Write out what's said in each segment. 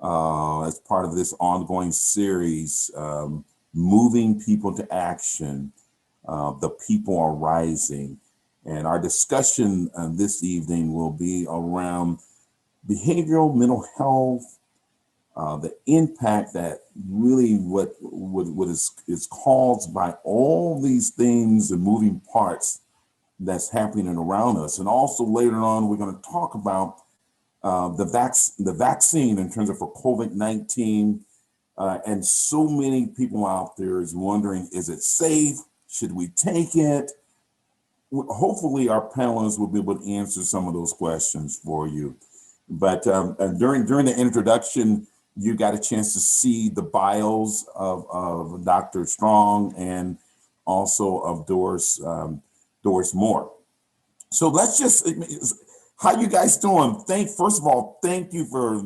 as part of this ongoing series, moving people to action. The people are rising. And our discussion this evening will be around behavioral mental health, the impact that really what is caused by all these things and moving parts that's happening around us. And also later on, we're going to talk about the vaccine in terms of for COVID-19. And so many people out there is wondering, is it safe? Should we take it? Hopefully our panelists will be able to answer some of those questions for you. But during the introduction, you got a chance to see the bios of Dr. Strong and also of Doris Moore. So let's just, how you guys doing? First of all, thank you for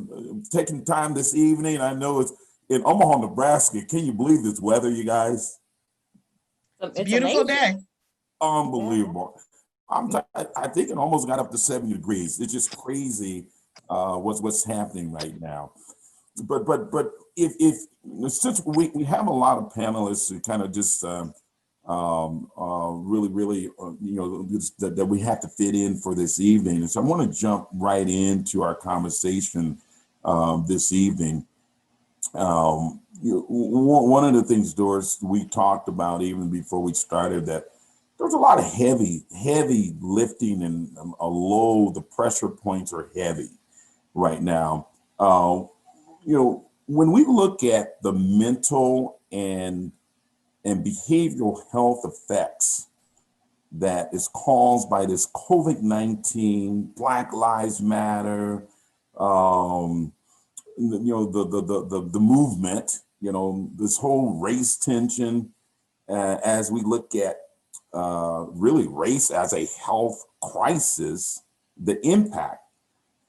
taking time this evening. I know it's in Omaha, Nebraska. Can you believe this weather, you guys? It's a beautiful day. Unbelievable. I think it almost got up to 70 degrees. It's just crazy what's happening right now. But if since we have a lot of panelists who kind of just really that we have to fit in for this evening, and so I want to jump right into our conversation this evening. One of the things, Doris, we talked about even before we started, that there's a lot of heavy lifting and a low. The pressure points are heavy right now. When we look at the mental and behavioral health effects that is caused by this COVID-19, Black Lives Matter, the movement, this whole race tension, as we look at really race as a health crisis, the impact.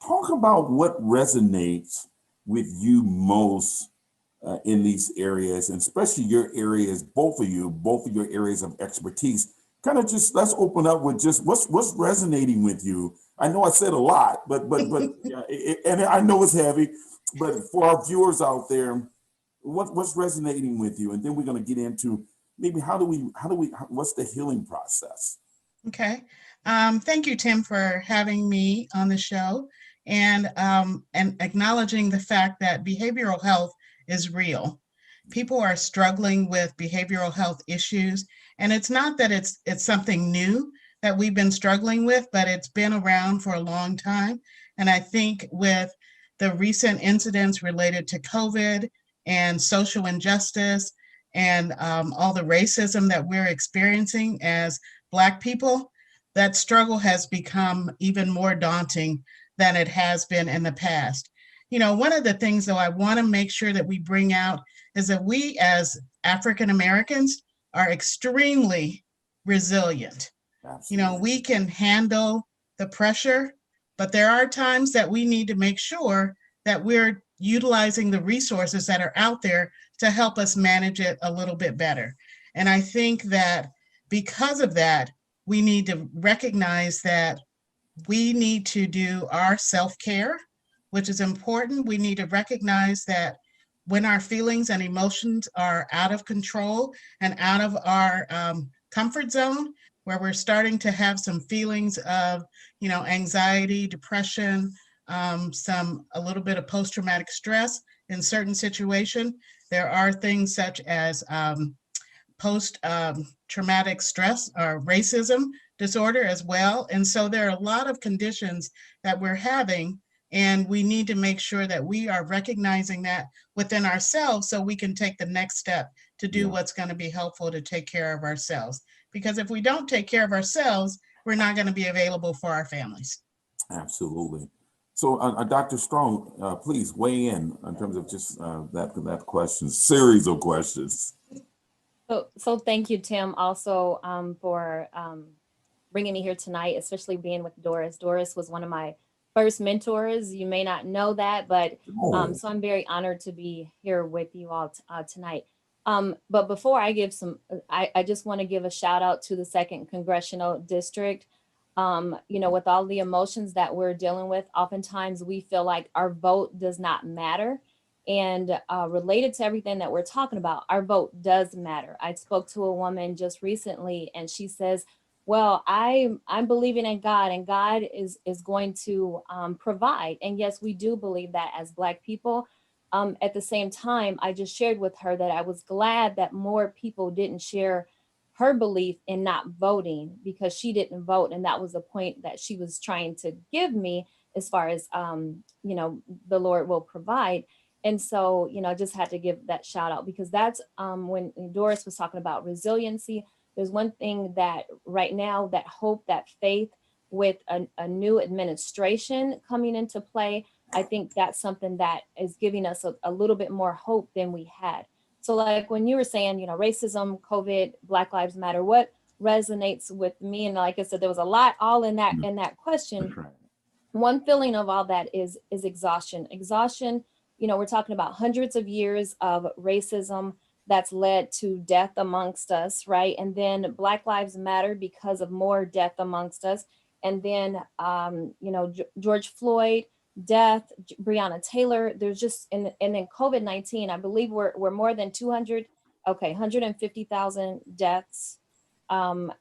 Talk about what resonates with you most in these areas, and especially your areas, both of your areas of expertise. Kind of just let's open up with just what's resonating with you. I know I said a lot, but yeah, and I know it's heavy, but for our viewers out there, what's resonating with you, and then we're going to get into maybe how do we what's the healing process? Okay. Thank you, Tim, for having me on the show and acknowledging the fact that behavioral health is real. People are struggling with behavioral health issues, and it's not that it's something new that we've been struggling with, but it's been around for a long time. And I think with the recent incidents related to COVID and social injustice and all the racism that we're experiencing as Black people, that struggle has become even more daunting than it has been in the past. One of the things, though, I want to make sure that we bring out is that we as African Americans are extremely resilient. Absolutely. We can handle the pressure, but there are times that we need to make sure that we're utilizing the resources that are out there to help us manage it a little bit better. And I think that because of that, we need to recognize that we need to do our self-care, which is important. We need to recognize that when our feelings and emotions are out of control and out of our comfort zone, where we're starting to have some feelings of, anxiety, depression, a little bit of post-traumatic stress in certain situations, there are things such as post-traumatic stress or racism disorder as well. And so there are a lot of conditions that we're having, and we need to make sure that we are recognizing that within ourselves so we can take the next step to do what's going to be helpful to take care of ourselves. Because if we don't take care of ourselves, we're not going to be available for our families. Absolutely. So, Dr. Strong, please weigh in terms of just that question, series of questions. So thank you, Tim, also for bringing me here tonight, especially being with Doris. Doris was one of my first mentors. You may not know that, but so I'm very honored to be here with you all tonight. But before I give I just want to give a shout out to the 2nd Congressional District. With all the emotions that we're dealing with, oftentimes we feel like our vote does not matter. And related to everything that we're talking about, our vote does matter. I spoke to a woman just recently, and she says, well, I'm believing in God, and God is going to provide. And yes, we do believe that as Black people. At the same time, I just shared with her that I was glad that more people didn't share her belief in not voting, because she didn't vote. And that was the point that she was trying to give me, as far as, the Lord will provide. And so, I just had to give that shout out, because that's when Doris was talking about resiliency. There's one thing that right now, that hope, that faith with a new administration coming into play, I think that's something that is giving us a little bit more hope than we had. So like when you were saying, racism, COVID, Black Lives Matter, what resonates with me? And like I said, there was a lot all in that question. That's right. One feeling of all that is exhaustion. Exhaustion, we're talking about hundreds of years of racism that's led to death amongst us, right? And then Black Lives Matter because of more death amongst us. And then, George Floyd, death, Breonna Taylor, there's just, and then COVID-19, I believe we're more than 150,000 deaths. I'm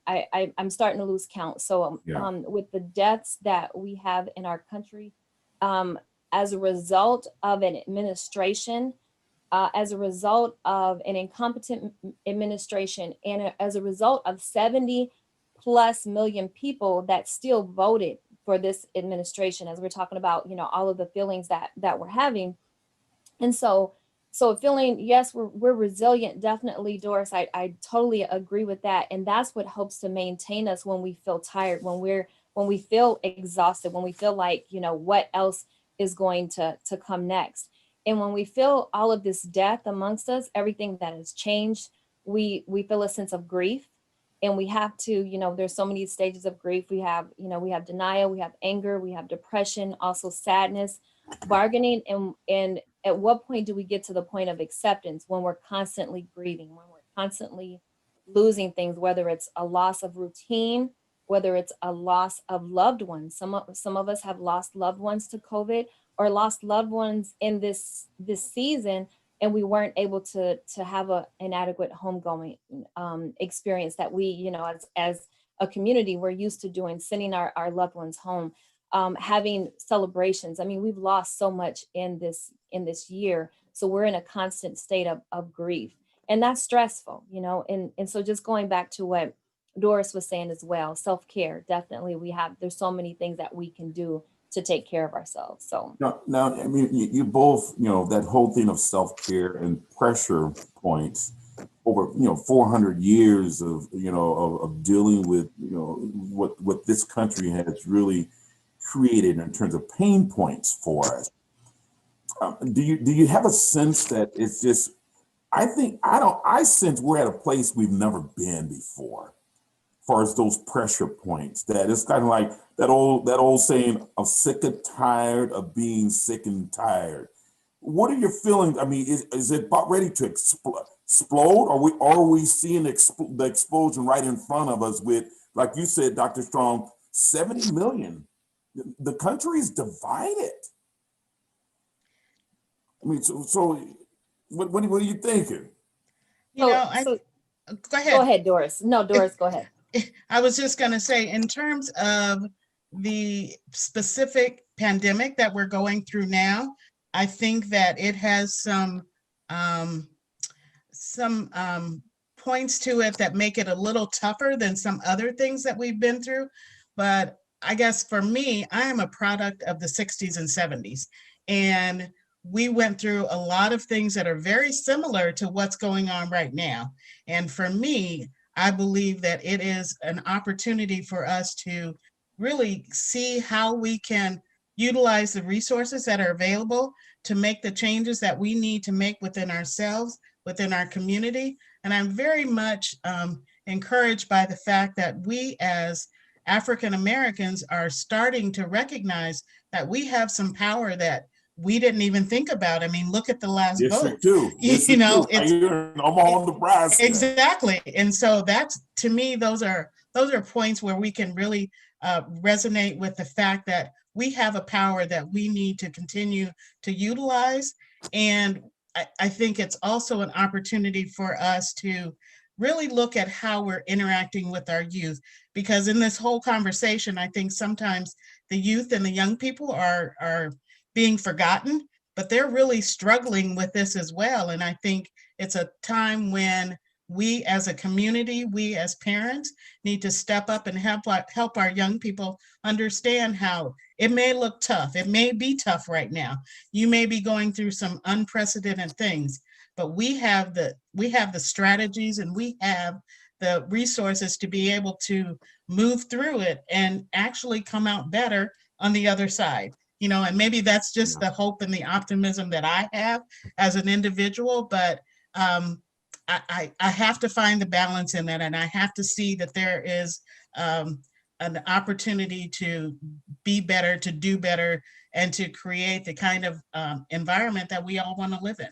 starting to lose count. So with the deaths that we have in our country, as a result of an administration, as a result of an incompetent administration, and as a result of 70+ million people that still voted for this administration, as we're talking about, all of the feelings that we're having. And so feeling, yes, we're resilient, definitely, Doris. I totally agree with that. And that's what helps to maintain us when we feel tired, when we feel exhausted, when we feel like, what else is going to come next. And when we feel all of this death amongst us, everything that has changed, we feel a sense of grief. And we have to, there's so many stages of grief. We have denial, we have anger, we have depression, also sadness, bargaining. And at what point do we get to the point of acceptance? When we're constantly grieving, when we're constantly losing things, whether it's a loss of routine, whether it's a loss of loved ones. Some of us have lost loved ones to COVID, or lost loved ones in this season, and we weren't able to have an adequate homegoing experience that we, as a community, we're used to doing, sending our loved ones home, having celebrations. I mean, we've lost so much in this year. So we're in a constant state of grief, and that's stressful, and so just going back to what Doris was saying as well, self-care, definitely there's so many things that we can do to take care of ourselves. So now I mean, you both, that whole thing of self-care and pressure points over, 400 years of, of dealing with, what this country has really created in terms of pain points for us. Do you have a sense that it's just, I sense we're at a place we've never been before, as far as those pressure points, that it's kind of like that old saying of sick and tired of being sick and tired. What are your feelings? I mean, is it about ready to explode? Are we seeing the explosion right in front of us with, like you said, Dr. Strong, 70 million? The country is divided. I mean, so what are you thinking? Go ahead. Go ahead, Doris. No, Doris, go ahead. I was just going to say, in terms of the specific pandemic that we're going through now, I think that it has some points to it that make it a little tougher than some other things that we've been through. But I guess for me, I am a product of the 60s and 70s. And we went through a lot of things that are very similar to what's going on right now. And for me, I believe that it is an opportunity for us to really see how we can utilize the resources that are available to make the changes that we need to make within ourselves, within our community. And I'm very much encouraged by the fact that we as African Americans are starting to recognize that we have some power that we didn't even think about. I mean, look at the last vote. It's in Omaha, Nebraska. Exactly. And so that's, to me, those are points where we can really resonate with the fact that we have a power that we need to continue to utilize. And I think it's also an opportunity for us to really look at how we're interacting with our youth. Because in this whole conversation, I think sometimes the youth and the young people are being forgotten, but they're really struggling with this as well. And I think it's a time when we as a community, we as parents need to step up and help our young people understand how it may look tough. It may be tough right now. You may be going through some unprecedented things, but we have the strategies and we have the resources to be able to move through it and actually come out better on the other side. And maybe that's just the hope and the optimism that I have as an individual, but I have to find the balance in that, and I have to see that there is an opportunity to be better, to do better, and to create the kind of environment that we all want to live in.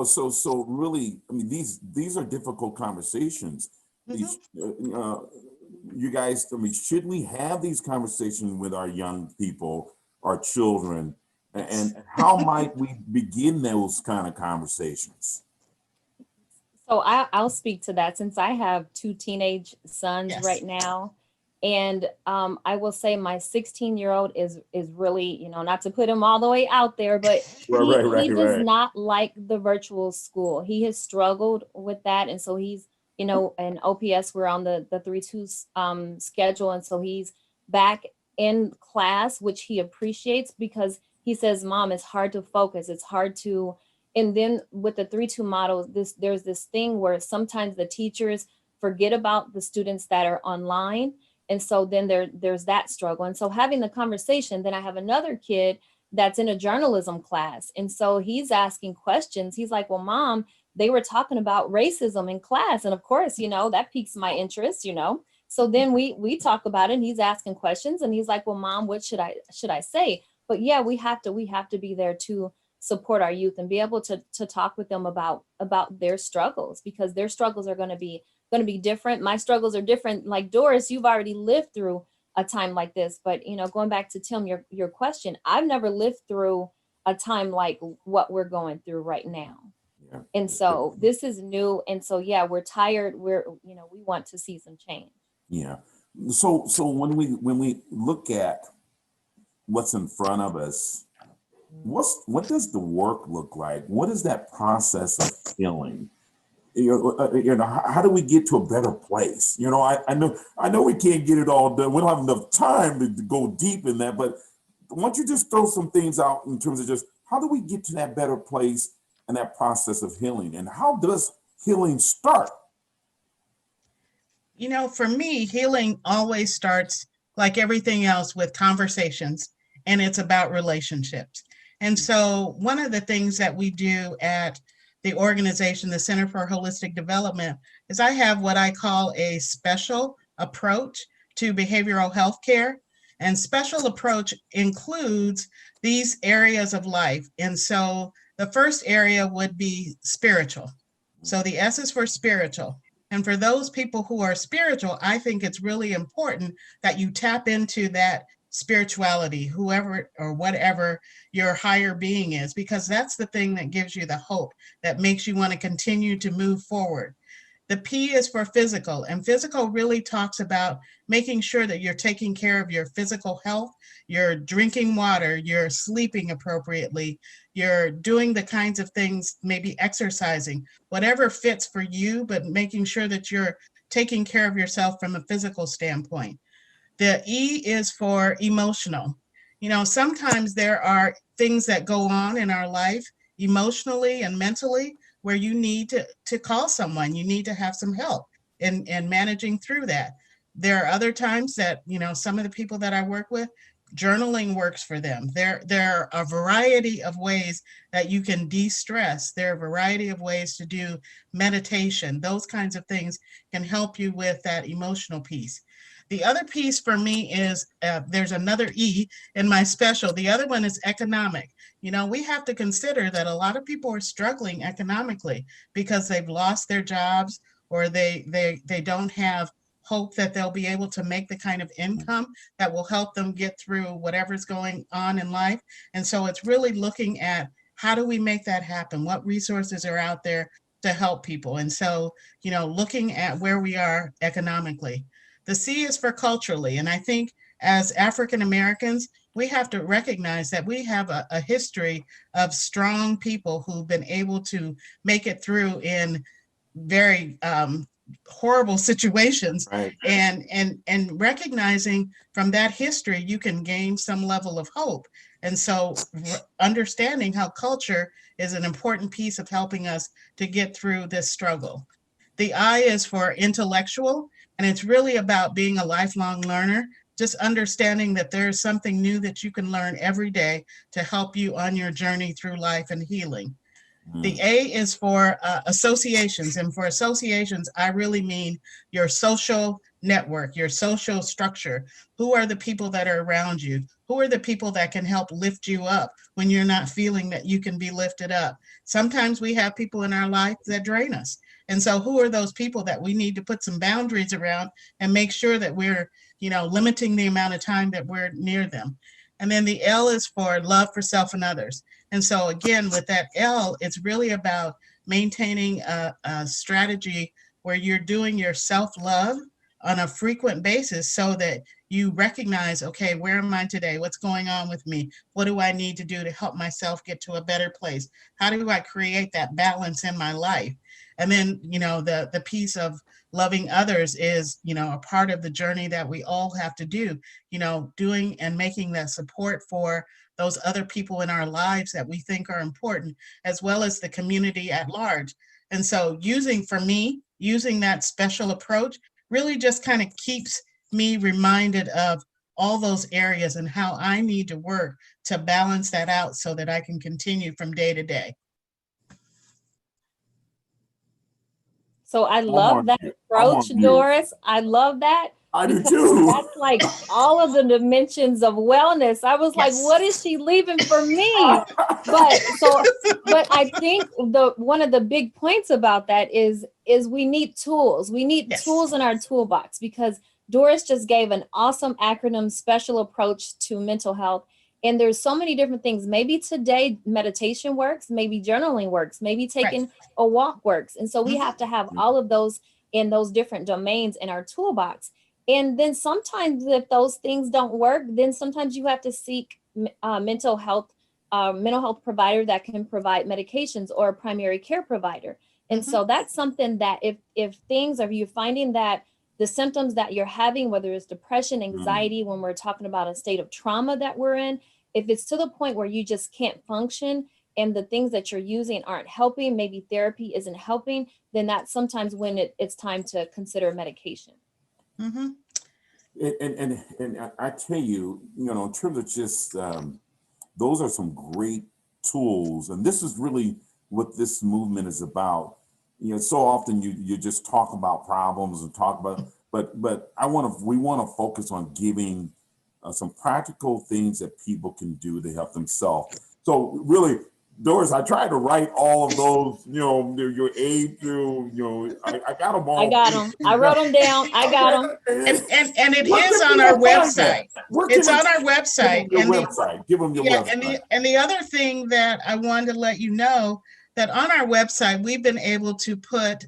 So really, I mean, these are difficult conversations. These, you guys, I mean, should we have these conversations with our young people, our children, and how might we begin those kind of conversations? So I'll speak to that since I have two teenage sons right now. And I will say my 16-year-old is really, not to put him all the way out there, but he does not like the virtual school. He has struggled with that. And so he's, in OPS, we're on the 3-2 schedule. And so he's back in class, which he appreciates because he says, Mom, it's hard to focus. It's hard to. And then with the 3-2 model, there's this thing where sometimes the teachers forget about the students that are online. And so then there's that struggle. And so having the conversation, then I have another kid that's in a journalism class. And so he's asking questions. He's like, well, Mom, they were talking about racism in class. And of course, that piques my interest, So then we talk about it and he's asking questions and he's like, well, Mom, what should I say? But yeah, we have to be there to support our youth and be able to talk with them about their struggles, because their struggles are going to be different. My struggles are different. Like Doris, you've already lived through a time like this, but going back to Tim, your question, I've never lived through a time like what we're going through right now. Yeah. And so this is new. And so, yeah, we're tired. We want to see some change. Yeah. So when we look at what's in front of us, what does the work look like? What is that process of healing? How do we get to a better place? I know we can't get it all done. We don't have enough time to go deep in that, but why don't you just throw some things out in terms of just how do we get to that better place and that process of healing? And how does healing start? For me, healing always starts like everything else with conversations, and it's about relationships. And so one of the things that we do at the organization, the Center for Holistic Development, is I have what I call a special approach to behavioral health care. And special approach includes these areas of life. And so the first area would be spiritual. So the S is for spiritual. And for those people who are spiritual, I think it's really important that you tap into that spirituality, whoever or whatever your higher being is, because that's the thing that gives you the hope that makes you want to continue to move forward. The P is for physical, and physical really talks about making sure that you're taking care of your physical health, you're drinking water, you're sleeping appropriately, you're doing the kinds of things, maybe exercising, whatever fits for you, but making sure that you're taking care of yourself from a physical standpoint. The E is for emotional. Sometimes there are things that go on in our life emotionally and mentally where you need to call someone. You need to have some help in managing through that. There are other times that, some of the people that I work with, journaling works for them. There are a variety of ways that you can de-stress. There are a variety of ways to do meditation. Those kinds of things can help you with that emotional piece. The other piece for me is there's another E in my special. The other one is economic. We have to consider that a lot of people are struggling economically because they've lost their jobs or they don't have hope that they'll be able to make the kind of income that will help them get through whatever's going on in life. And so it's really looking at how do we make that happen? What resources are out there to help people? And so, looking at where we are economically. The C is for culturally. And I think as African Americans, we have to recognize that we have a history of strong people who've been able to make it through in very horrible situations. Right. And recognizing from that history, you can gain some level of hope. And so understanding how culture is an important piece of helping us to get through this struggle. The I is for intellectual, and it's really about being a lifelong learner, just understanding that there's something new that you can learn every day to help you on your journey through life and healing. The A is for associations. And for associations, I really mean your social network, your social structure. Who are the people that are around you? Who are the people that can help lift you up when you're not feeling that you can be lifted up? Sometimes we have people in our life that drain us. And so who are those people that we need to put some boundaries around and make sure that we're, limiting the amount of time that we're near them? And then the L is for love for self and others. And so again, with that L, it's really about maintaining a strategy where you're doing your self-love on a frequent basis so that you recognize, okay, where am I today? What's going on with me? What do I need to do to help myself get to a better place? How do I create that balance in my life? And then, the piece of loving others is, a part of the journey that we all have to do, doing and making that support for those other people in our lives that we think are important, as well as the community at large. And so using that special approach really just kind of keeps me reminded of all those areas and how I need to work to balance that out so that I can continue from day to day. So I love that approach, Doris. I love that. I do too. That's like all of the dimensions of wellness. I was like, what is she leaving for me? But I think one of the big points about that is we need tools. We need tools in our toolbox, because Doris just gave an awesome acronym special approach to mental health. And there's so many different things. Maybe today meditation works, maybe journaling works, maybe taking a walk works. And so we have to have all of those in those different domains in our toolbox. And then sometimes if those things don't work, then sometimes you have to seek mental health provider that can provide medications, or a primary care provider. And so that's something that if you're finding that the symptoms that you're having, whether it's depression, anxiety, when we're talking about a state of trauma that we're in, if it's to the point where you just can't function and the things that you're using aren't helping, maybe therapy isn't helping, then that's sometimes when it's time to consider medication. And I tell you, in terms of just those are some great tools, and this is really what this movement is about. So often you just talk about problems and talk about, but we want to focus on giving some practical things that people can do to help themselves. So really, Doris, I tried to write all of those, your A through, I got them all. I got them. I wrote them down. I got them. And it is on our website. It's on our website. Give them your website. And the other thing that I wanted to let you know, that on our website, we've been able to put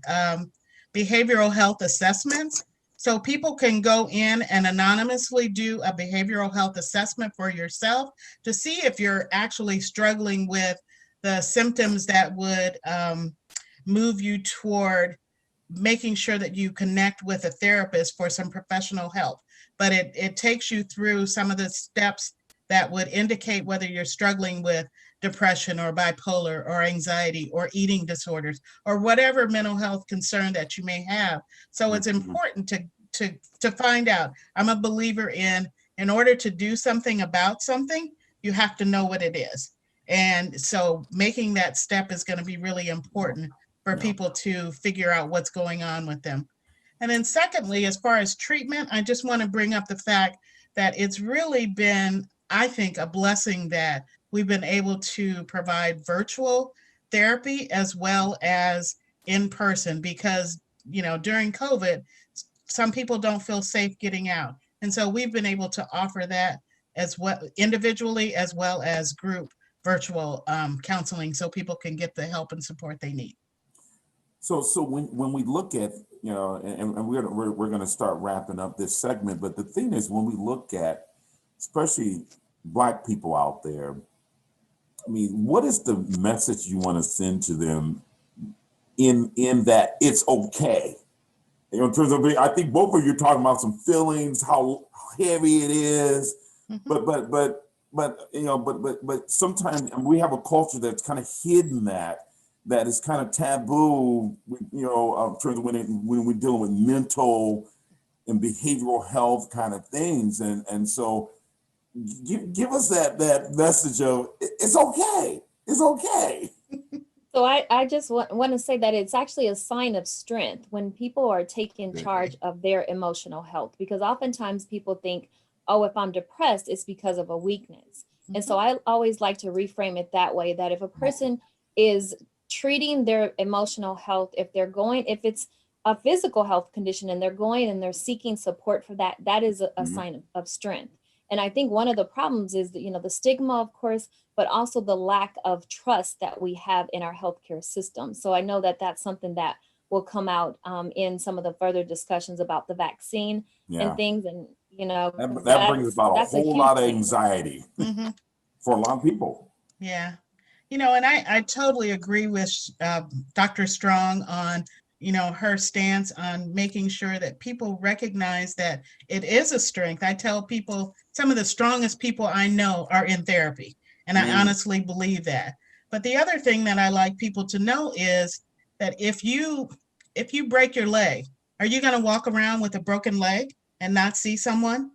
behavioral health assessments. So people can go in and anonymously do a behavioral health assessment for yourself to see if you're actually struggling with the symptoms that would move you toward making sure that you connect with a therapist for some professional help. But it takes you through some of the steps that would indicate whether you're struggling with depression or bipolar or anxiety or eating disorders or whatever mental health concern that you may have. So it's important to find out. I'm a believer in order to do something about something, you have to know what it is. And so making that step is going to be really important for people to figure out what's going on with them. And then secondly, as far as treatment, I just want to bring up the fact that it's really been, I think, a blessing that we've been able to provide virtual therapy as well as in person, because, during COVID, some people don't feel safe getting out. And so we've been able to offer that as well, individually as well as group virtual counseling so people can get the help and support they need. So when we look at, and we're going to start wrapping up this segment, but the thing is, when we look at, especially Black people out there, I mean, what is the message you want to send to them in that it's okay? In terms of, I think both of you are talking about some feelings, how heavy it is, Mhm. but sometimes we have a culture that's kind of hidden that is kind of taboo, in terms of when we're dealing with mental and behavioral health kind of things, and so give us that message of it's okay, it's okay. So I just want to say that it's actually a sign of strength when people are taking charge of their emotional health, because oftentimes people think, oh, if I'm depressed, it's because of a weakness. And so I always like to reframe it that way, that if a person is treating their emotional health, if it's a physical health condition and they're going and they're seeking support for that, that is a sign of strength. And I think one of the problems is that, the stigma, of course, but also the lack of trust that we have in our healthcare system. So I know that that's something that will come out in some of the further discussions about the vaccine and things. And, That brings about a that's a whole huge lot of thing. anxiety Mhm. for a lot of people. Yeah. And I totally agree with Dr. Strong on, her stance on making sure that people recognize that it is a strength. I tell people some of the strongest people I know are in therapy, and I honestly believe that. But the other thing that I like people to know is that if you break your leg, are you going to walk around with a broken leg and not see someone?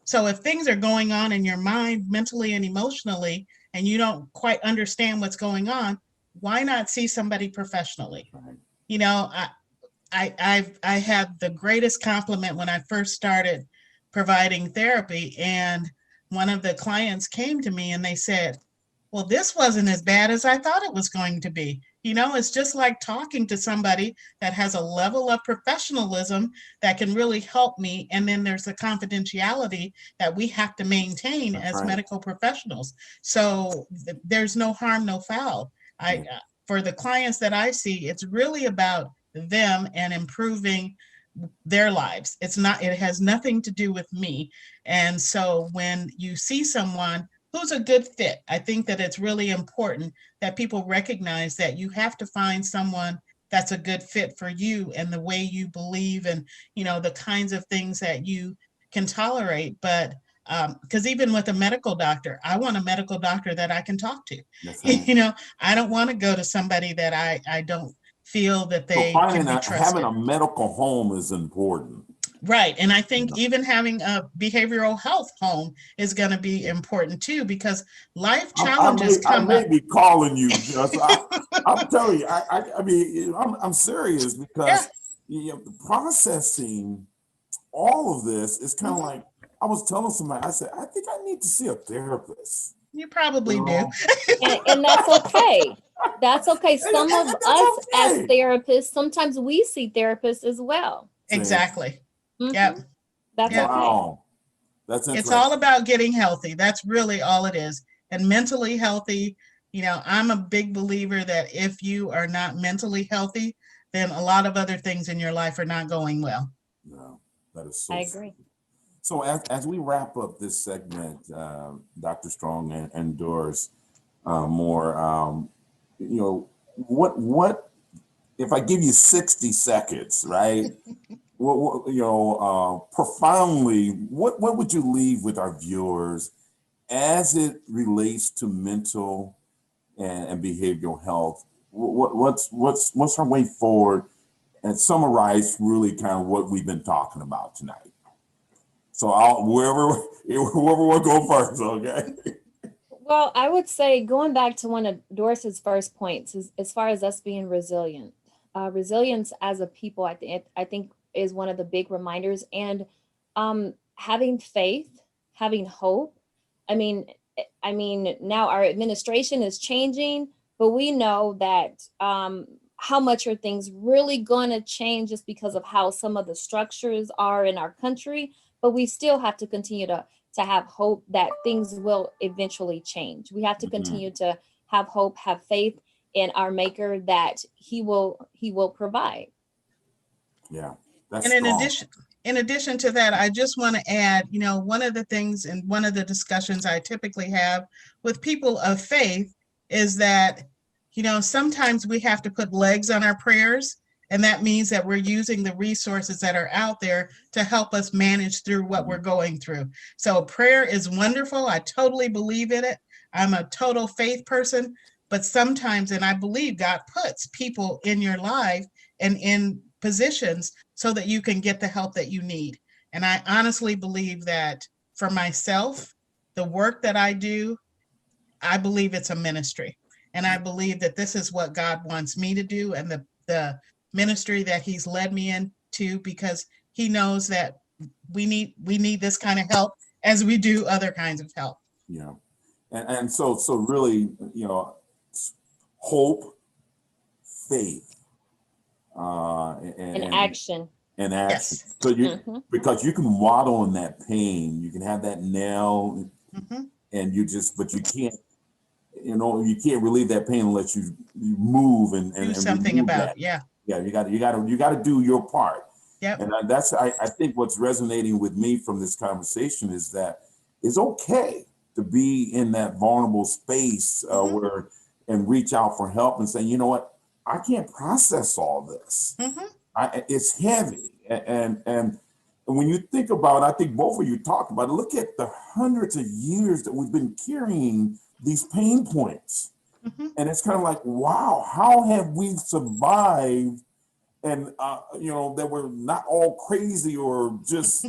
So if things are going on in your mind, mentally and emotionally, and you don't quite understand what's going on, why not see somebody professionally? Right. I had the greatest compliment when I first started providing therapy, and one of the clients came to me and they said, well, this wasn't as bad as I thought it was going to be. It's just like talking to somebody that has a level of professionalism that can really help me. And then there's the confidentiality that we have to maintain That's as right. medical professionals. So there's no harm, no foul. For the clients that I see, it's really about them and improving their lives. It has nothing to do with me. And so when you see someone who's a good fit, I think that it's really important that people recognize that you have to find someone that's a good fit for you and the way you believe and, the kinds of things that you can tolerate. But because even with a medical doctor, I want a medical doctor that I can talk to. That's right. I don't want to go to somebody that I don't feel that So they can be having trusted. a medical home is important. Right. And I think even having a behavioral health home is going to be important too, because life challenges I come may up. be calling you, just I'm telling you, I mean, I'm serious Yeah. because processing all of this is kind of like, I was telling somebody, I said, I think I need to see a therapist. You probably do. And that's okay. That's okay. Some of That's us as okay. therapists, sometimes we see therapists as well. Exactly. Mhm. Yep. That's Yep. okay. Wow. That's It's interesting. all about getting healthy. That's really all it is. And mentally healthy. I'm a big believer that if you are not mentally healthy, then a lot of other things in your life are not going well. Yeah, that is I so true. agree. So as we wrap up this segment, Dr. Strong and Doris, more, what if I give you 60 seconds, right? Profoundly, what would you leave with our viewers as it relates to mental and behavioral health? What's our way forward? And summarize really kind of what we've been talking about tonight. So whoever will go first, okay? Well, I would say going back to one of Doris's first points is as far as us being resilient. Resilience as a people, I think is one of the big reminders, and having faith, having hope. I mean, now our administration is changing, but we know that how much are things really going to change just because of how some of the structures are in our country. But we still have to continue to to have hope that things will eventually change. We have to continue to have hope, have faith in our Maker that He will provide. Yeah, that's And strong. in addition to that, I just want to add, one of the things and one of the discussions I typically have with people of faith is that, sometimes we have to put legs on our prayers. And that means that we're using the resources that are out there to help us manage through what we're going through. So prayer is wonderful. I totally believe in it. I'm a total faith person, but sometimes, and I believe God puts people in your life and in positions so that you can get the help that you need. And I honestly believe that for myself, the work that I do, I believe it's a ministry. And I believe that this is what God wants me to do, and the ministry that He's led me into, because He knows that we need this kind of help as we do other kinds of help. Yeah. And so really, hope, faith, And action. And action. Yes. So because you can waddle in that pain, you can have that nail, and but you can't, you can't relieve that pain unless you move and do something about it. Yeah. Yeah, you got to do your part. Yep. And that's I think what's resonating with me from this conversation is that it's okay to be in that vulnerable space and reach out for help and say, you know what, I can't process all this. It's heavy. And when you think about it, I think both of you talked about it, look at the hundreds of years that we've been carrying these pain points. And it's kind of like, wow, how have we survived? And, that we're not all crazy or just,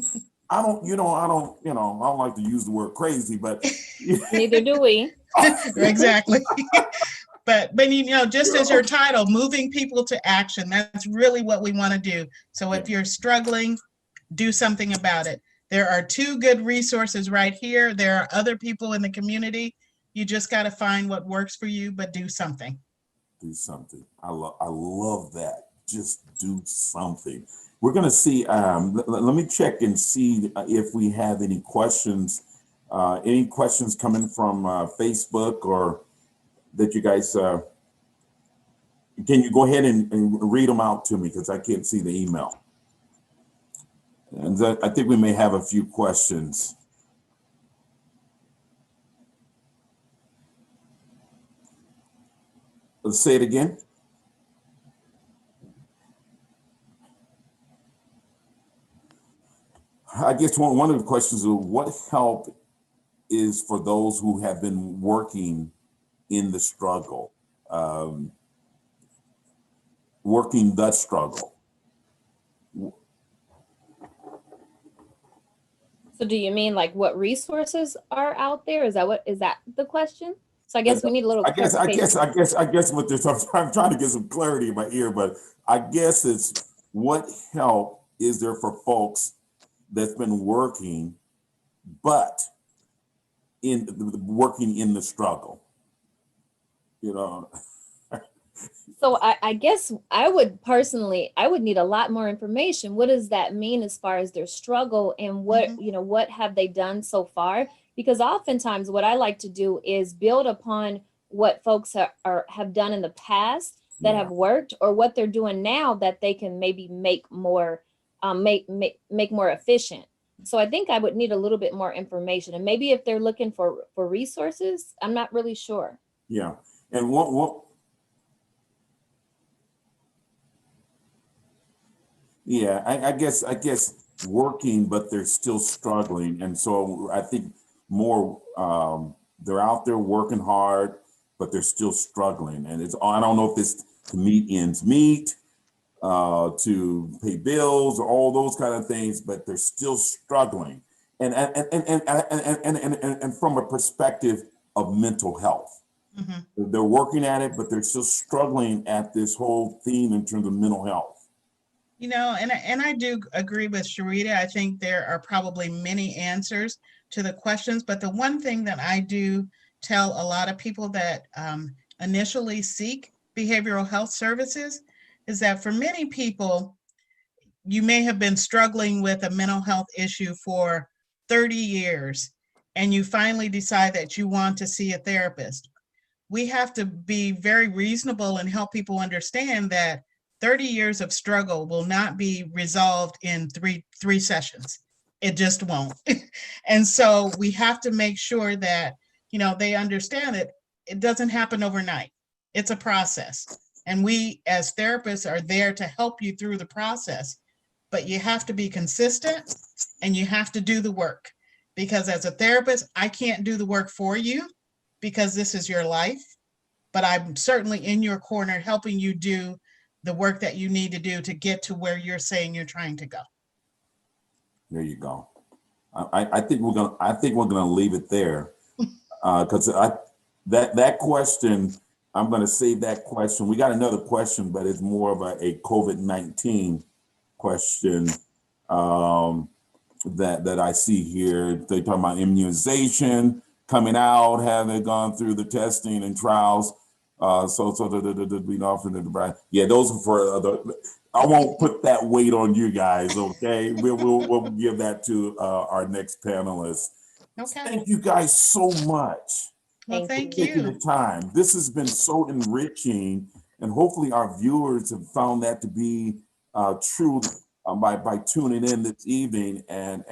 I don't like to use the word crazy, but neither do we. Exactly. But just as your title, moving people to action, that's really what we want to do. So if you're struggling, do something about it. There are 2 good resources right here. There are other people in the community. You just got to find what works for you, but do something. Do something. I love that. Just do something. We're going to see, let me check and see if we have any questions coming from Facebook, or that you guys, can you go ahead and read them out to me, because I can't see the email. And I think we may have a few questions. Let's say it again. I guess one of the questions is, what help is for those who have been working in the struggle, working the struggle? So do you mean like what resources are out there? Is that the question? So I guess we need a little I guess what there's, I'm trying to get some clarity in my ear, but I guess it's, what help is there for folks that's been working, but working in the struggle, So I guess I would need a lot more information. What does that mean as far as their struggle, and what, what have they done so far? Because oftentimes what I like to do is build upon what folks have done in the past that have worked, or what they're doing now that they can maybe make more more efficient. So I think I would need a little bit more information, and maybe if they're looking for resources, I'm not really sure. Yeah. And what yeah, I guess working, but they're still struggling. And so I think more, they're out there working hard, but they're still struggling. And I don't know if it's to meet ends meet, to pay bills, or all those kind of things, but they're still struggling. And from a perspective of mental health, they're working at it, but they're still struggling at this whole theme in terms of mental health. And I do agree with Sharita. I think there are probably many answers to the questions, but the one thing that I do tell a lot of people that initially seek behavioral health services is that for many people, you may have been struggling with a mental health issue for 30 years, and you finally decide that you want to see a therapist. We have to be very reasonable and help people understand that 30 years of struggle will not be resolved in three sessions. It just won't. And so we have to make sure that, they understand that it doesn't happen overnight. It's a process. And we as therapists are there to help you through the process, but you have to be consistent and you have to do the work. Because as a therapist, I can't do the work for you because this is your life, but I'm certainly in your corner helping you do the work that you need to do to get to where you're saying you're trying to go. There you go. I think we're gonna leave it there because that question, I'm gonna save that question. We got another question, but it's more of a COVID-19 question that I see here. They talk about immunization coming out, having gone through the testing and trials. We often the brand. Yeah, those are for the. I won't put that weight on you guys. Okay, we'll give that to our next panelist. Okay. Thank you guys so much. Well, thank for taking you. the time. This has been so enriching, and hopefully our viewers have found that to be true by tuning in this evening. And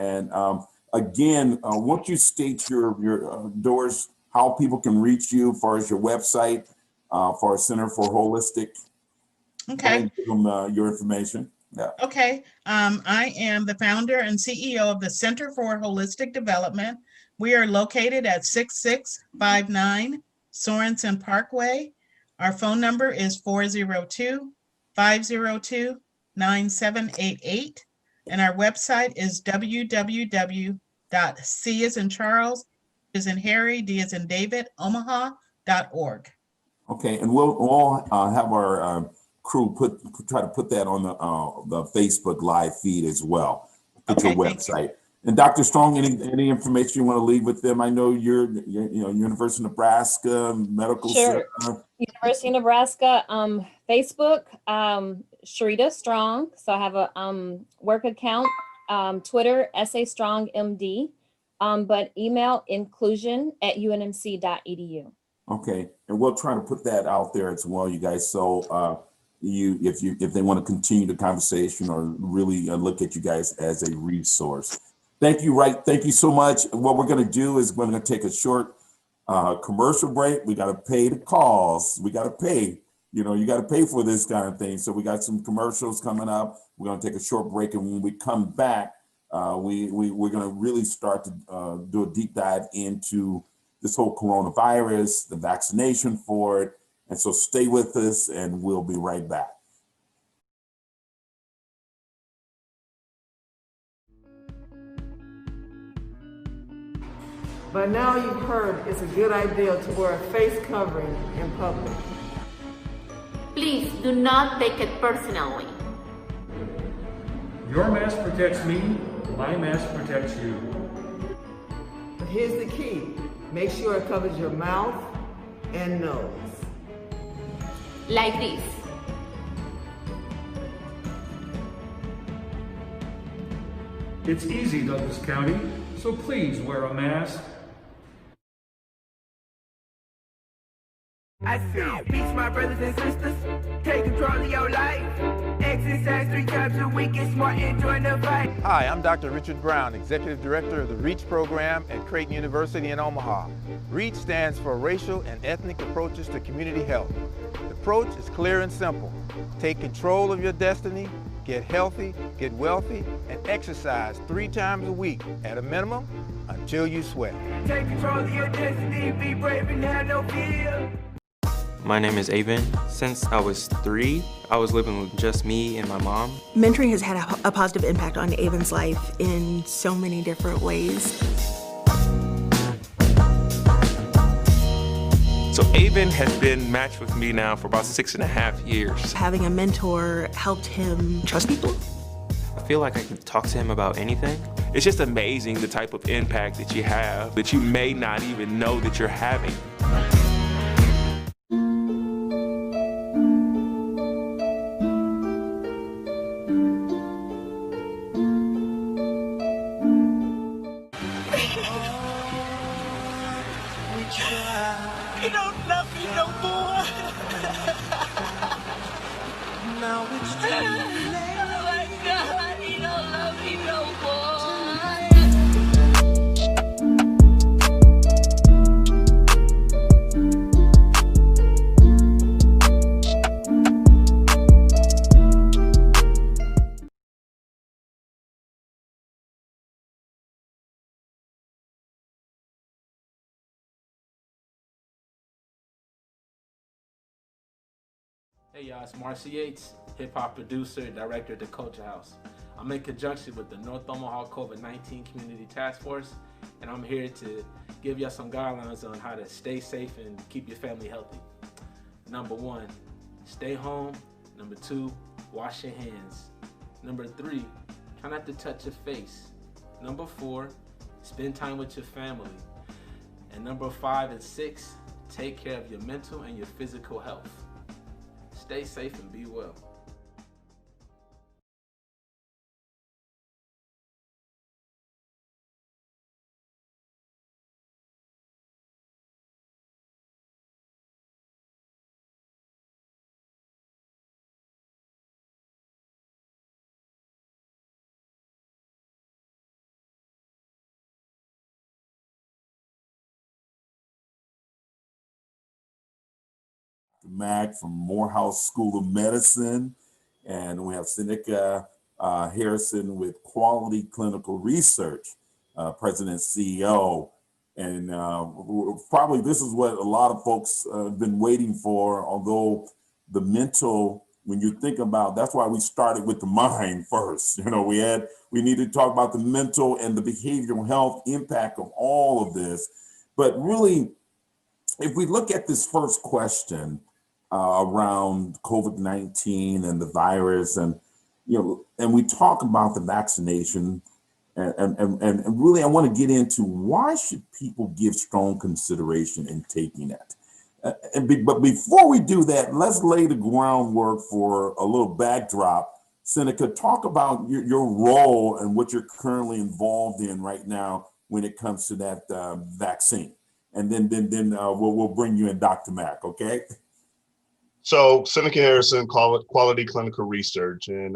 again, once you state your Doris, how people can reach you, as far as your website for our Center for Holistic. Okay. Give them your information. Yeah. Okay. I am the founder and CEO of the Center for Holistic Development. We are located at 6659 Sorensen Parkway. Our phone number is 402-502-9788. And our website is www.C as in Charles, D as in Harry, D as in David, Omaha.org. Okay, and we'll all have our crew try to put that on the Facebook live feed as well. Put your website. And Dr. Strong, any information you want to leave with them? I know you're University of Nebraska Medical Sure. Center. University of Nebraska, Facebook, Sharita Strong. So I have a work account, Twitter, SA Strong MD, but email inclusion@unmc.edu. Okay, and we'll try to put that out there as well, you guys. So if they want to continue the conversation or really look at you guys as a resource. Thank you, Thank you so much. What we're going to do is we're going to take a short commercial break. We got to pay the calls. We got to pay. You got to pay for this kind of thing. So we got some commercials coming up. We're going to take a short break, and when we come back, we're going to really start to do a deep dive into this whole coronavirus, the vaccination for it. And so stay with us, and we'll be right back. By now you've heard it's a good idea to wear a face covering in public. Please do not take it personally. Your mask protects me, my mask protects you. But here's the key. Make sure it covers your mouth and nose. Like this. It's easy, Douglas County, so please wear a mask. I said, peace, my brothers and sisters. Take control of your life. Exercise 3 times a week. Get smart and join the fight. Hi, I'm Dr. Richard Brown, Executive Director of the REACH program at Creighton University in Omaha. REACH stands for Racial and Ethnic Approaches to Community Health. The approach is clear and simple. Take control of your destiny, get healthy, get wealthy, and exercise 3 times a week at a minimum until you sweat. Take control of your destiny. Be brave and have no fear. My name is Avon. Since I was 3, I was living with just me and my mom. Mentoring has had a positive impact on Avon's life in so many different ways. So Avon has been matched with me now for about 6.5 years. Having a mentor helped him trust people. I feel like I can talk to him about anything. It's just amazing the type of impact that you have that you may not even know that you're having. He don't love me no more. Now it's too late. Oh my God, he don't love me no more. Hey y'all, it's Marcy Yates, hip-hop producer and director at the Culture House. I'm in conjunction with the North Omaha COVID-19 Community Task Force, and I'm here to give y'all some guidelines on how to stay safe and keep your family healthy. Number 1, stay home. Number 2, wash your hands. Number 3, try not to touch your face. Number 4, spend time with your family. And number 5 and 6, take care of your mental and your physical health. Stay safe and be well. Mac from Morehouse School of Medicine, and we have Seneca Harrison with Quality Clinical Research, President CEO. And probably this is what a lot of folks have been waiting for, although the mental, when you think about, that's why we started with the mind first. You know, we need to talk about the mental and the behavioral health impact of all of this. But really, if we look at this first question around COVID-19 and the virus, and and we talk about the vaccination, and really, I want to get into why should people give strong consideration in taking it. But before we do that, let's lay the groundwork for a little backdrop. Seneca, talk about your role and what you're currently involved in right now when it comes to that vaccine. And then we'll bring you in, Dr. Mack, okay? So Seneca Harrison, Quality Clinical Research, and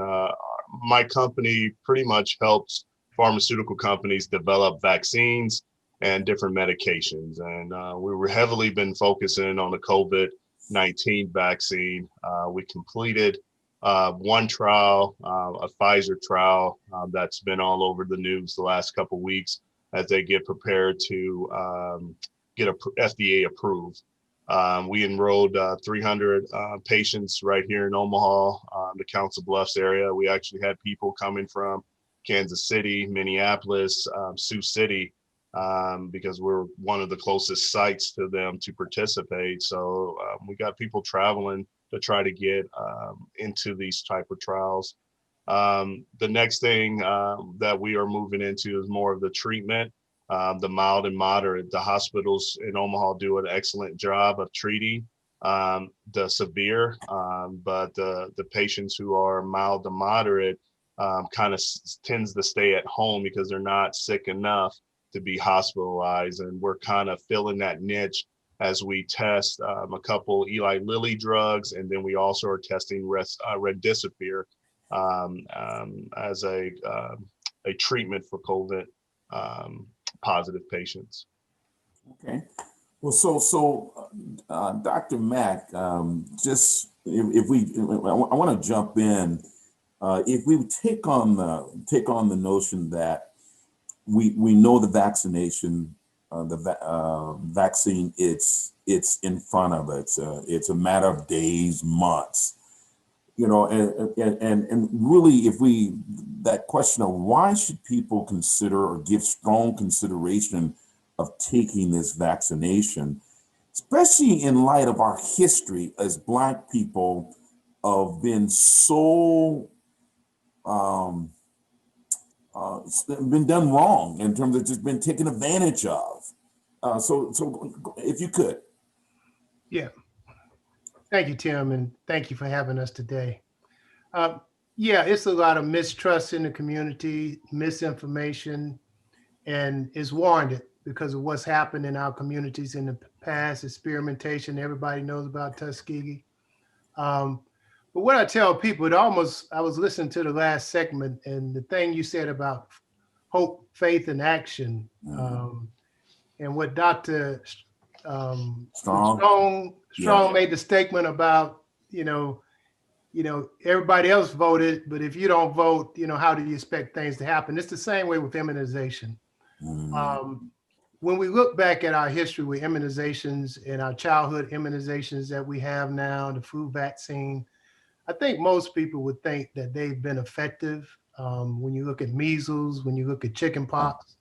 my company pretty much helps pharmaceutical companies develop vaccines and different medications. And we were heavily been focusing on the COVID-19 vaccine. We completed one trial, a Pfizer trial that's been all over the news the last couple of weeks as they get prepared to get FDA approved. We enrolled 300 patients right here in Omaha, the Council Bluffs area. We actually had people coming from Kansas City, Minneapolis, Sioux City, because we're one of the closest sites to them to participate. So we got people traveling to try to get into these type of trials. The next thing that we are moving into is more of the treatment. The mild and moderate. The hospitals in Omaha do an excellent job of treating the severe, but the patients who are mild to moderate kind of tends to stay at home because they're not sick enough to be hospitalized. And we're kind of filling that niche as we test a couple Eli Lilly drugs, and then we also are testing Remdesivir as a treatment for COVID positive patients. Okay. Well, so Dr. Mack, just if I want to jump in. If we take on the notion that we know the vaccination, vaccine, it's in front of us. It's a matter of days, months. And really, that question of why should people consider or give strong consideration of taking this vaccination, especially in light of our history as Black people of being so it's been done wrong in terms of just been taken advantage of. So if you could. Yeah. Thank you, Tim, and thank you for having us today. Yeah, it's a lot of mistrust in the community, misinformation, and it's warranted because of what's happened in our communities in the past, experimentation. Everybody knows about Tuskegee. But what I tell people, I was listening to the last segment, and the thing you said about hope, faith, and action, and what Dr. Strong made the statement about, everybody else voted, but if you don't vote, how do you expect things to happen? It's the same way with immunization. When we look back at our history with immunizations and our childhood immunizations that we have now, the flu vaccine, I think most people would think that they've been effective. When you look at measles, when you look at chicken pox,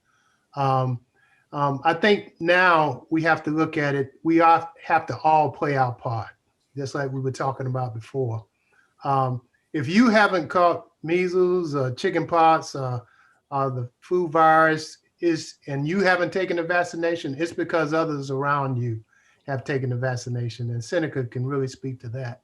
I think now we have to look at it. We have to all play our part, just like we were talking about before. If you haven't caught measles or chicken pox or the flu virus and you haven't taken the vaccination, it's because others around you have taken the vaccination. And Seneca can really speak to that.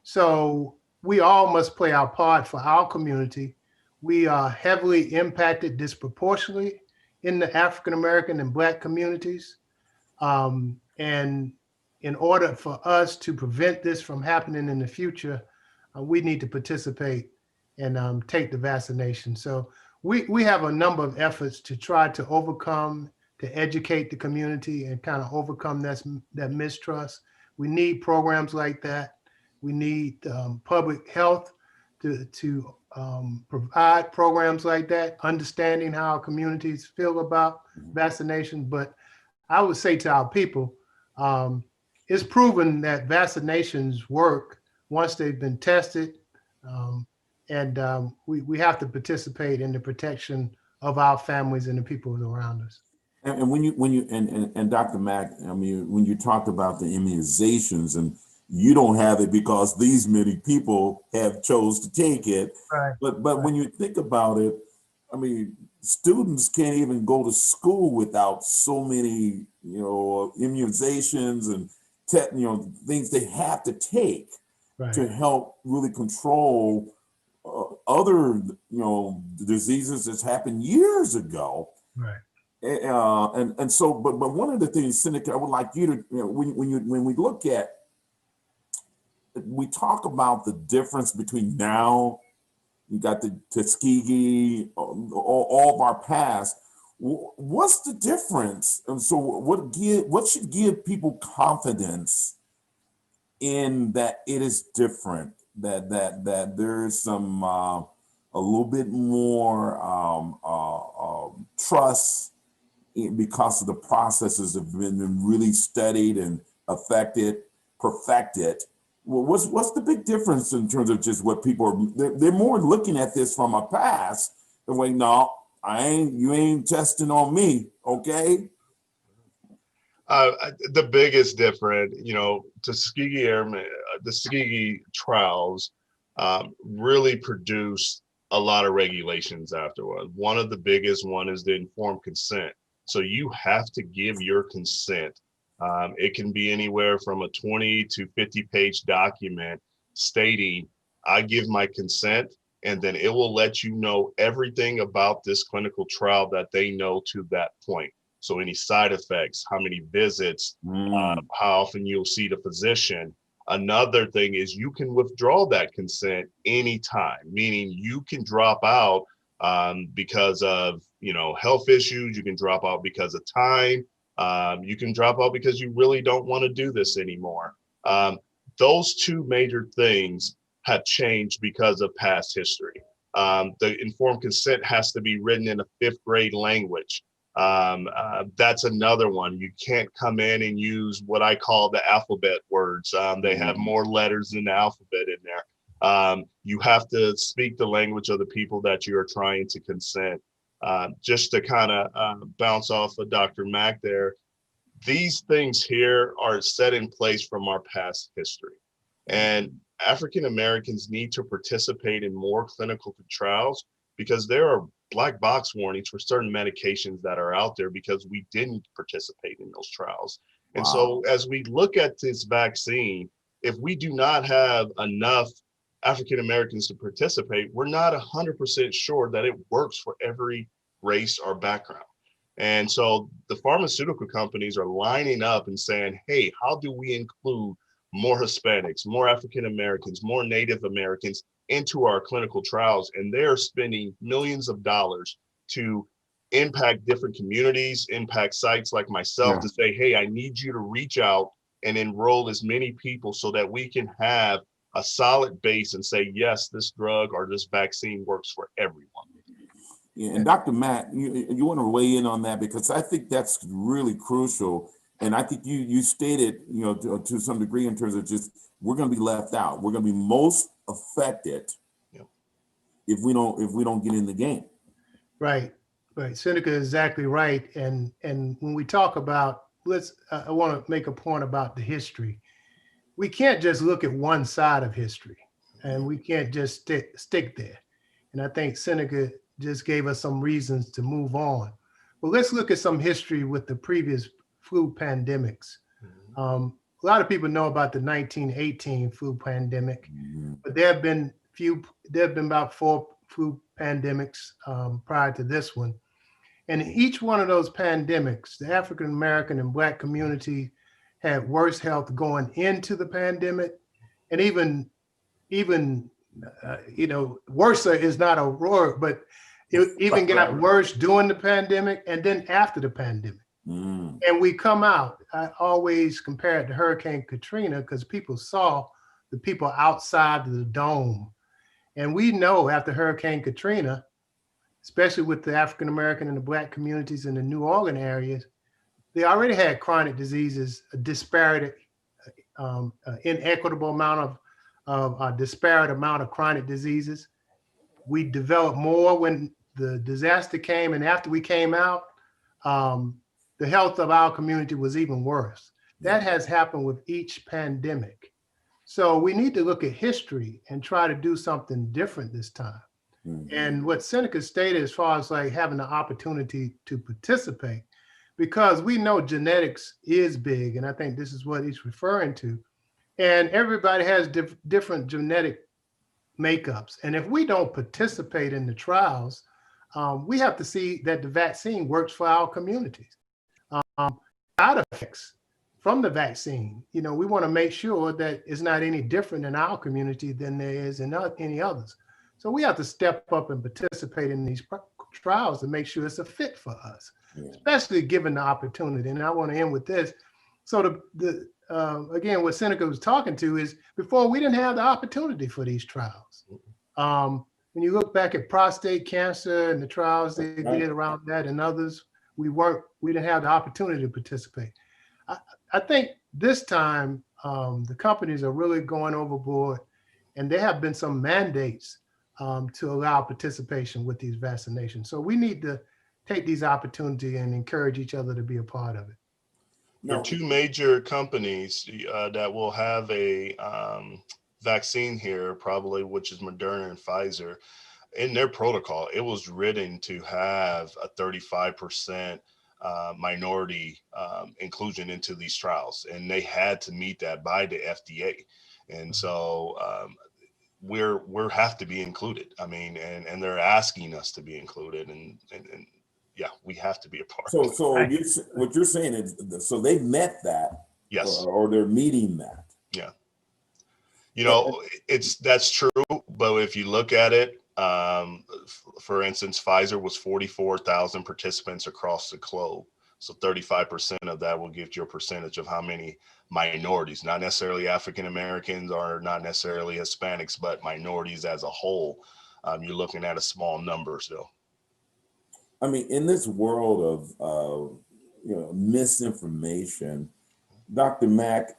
So we all must play our part for our community. We are heavily impacted disproportionately in the African-American and Black communities. And in order for us to prevent this from happening in the future, we need to participate and take the vaccination. So we have a number of efforts to try to overcome, to educate the community and kind of overcome that mistrust. We need programs like that. We need public health to provide programs like that, understanding how our communities feel about vaccination. But I would say to our people, it's proven that vaccinations work once they've been tested. We have to participate in the protection of our families and the people around us. And when you Dr. Mack, I mean, when you talked about the immunizations, and you don't have it because these many people have chose to take it. Right. But when you think about it, I mean, students can't even go to school without so many, immunizations and things they have to take to help really control other, diseases that's happened years ago. Right. And so, but one of the things, Seneca, I would like you to, when we look at, we talk about the difference between now, you got the Tuskegee, all of our past. What's the difference? And so what should give people confidence in that it is different, that there's some a little bit more trust because of the processes that have been really studied and perfected. Well, what's the big difference in terms of just what people are? They're more looking at this from a past. They're like, no, you ain't testing on me, okay? The biggest difference, Tuskegee Airmen, the Tuskegee trials really produced a lot of regulations afterward. One of the biggest one is the informed consent. So you have to give your consent. It can be anywhere from a 20 to 50-page document stating, I give my consent, and then it will let you know everything about this clinical trial that they know to that point. So any side effects, how many visits, how often you'll see the physician. Another thing is you can withdraw that consent anytime, meaning you can drop out because of health issues. You can drop out because of time. You can drop out because you really don't want to do this anymore. Those two major things have changed because of past history. The informed consent has to be written in a 5th grade language. That's another one. You can't come in and use what I call the alphabet words. They have more letters than the alphabet in there. You have to speak the language of the people that you are trying to consent. Just to kind of bounce off of Dr. Mack there, these things here are set in place from our past history. And African Americans need to participate in more clinical trials because there are black box warnings for certain medications that are out there because we didn't participate in those trials. Wow. And so as we look at this vaccine, if we do not have enough African Americans to participate, we're not 100% sure that it works for every race or background. And so the pharmaceutical companies are lining up and saying, hey, how do we include more Hispanics, more African Americans, more Native Americans into our clinical trials? And they're spending millions of dollars to impact different communities, impact sites like myself, to say, hey, I need you to reach out and enroll as many people so that we can have a solid base and say, yes, this drug or this vaccine works for everyone. Yeah, and Dr. Matt, you want to weigh in on that, because I think that's really crucial. And I think you stated, to some degree, in terms of just, we're going to be left out. We're going to be most affected if we don't get in the game. Right. Seneca is exactly right. And when we talk about, I want to make a point about the history. We can't just look at one side of history, and we can't just stick there. And I think Seneca just gave us some reasons to move on. But let's look at some history with the previous flu pandemics. A lot of people know about the 1918 flu pandemic, but there have been about 4 flu pandemics prior to this one. And in each one of those pandemics, the African American and Black community had worse health going into the pandemic, and even worse is not a word, but it even got worse during the pandemic and then after the pandemic. And we come out, I always compare it to Hurricane Katrina, because people saw the people outside the dome. And we know after Hurricane Katrina, especially with the African American and the Black communities in the New Orleans areas, they already had chronic diseases, a disparate, inequitable amount of disparate amount of chronic diseases. We developed more when the disaster came, and after we came out, the health of our community was even worse. That has happened with each pandemic. So we need to look at history and try to do something different this time. And what Seneca stated as far as like having the opportunity to participate, because we know genetics is big, and I think this is what he's referring to. And everybody has different genetic makeups. And if we don't participate in the trials, we have to see that the vaccine works for our communities. Side effects from the vaccine, we want to make sure that it's not any different in our community than there is in any others. So we have to step up and participate in these trials to make sure it's a fit for us, especially given the opportunity. And I want to end with this. So again, what Seneca was talking to is, before we didn't have the opportunity for these trials. When you look back at prostate cancer and the trials they did around that and others, we didn't have the opportunity to participate. I think this time the companies are really going overboard, and there have been some mandates to allow participation with these vaccinations. So we need to take these opportunities and encourage each other to be a part of it. There are 2 major companies that will have a vaccine here, probably, which is Moderna and Pfizer. In their protocol, it was written to have a 35% minority inclusion into these trials, and they had to meet that by the FDA. And so we're have to be included. I mean, and they're asking us to be included, and yeah, we have to be a part. So what you're saying is, so they met that, yes, or they're meeting that. Yeah, that's true. But if you look at it, for instance, Pfizer was 44,000 participants across the globe. So 35% of that will give you a percentage of how many minorities, not necessarily African Americans or not necessarily Hispanics, but minorities as a whole. You're looking at a small number still. I mean, in this world of misinformation, Dr. Mack,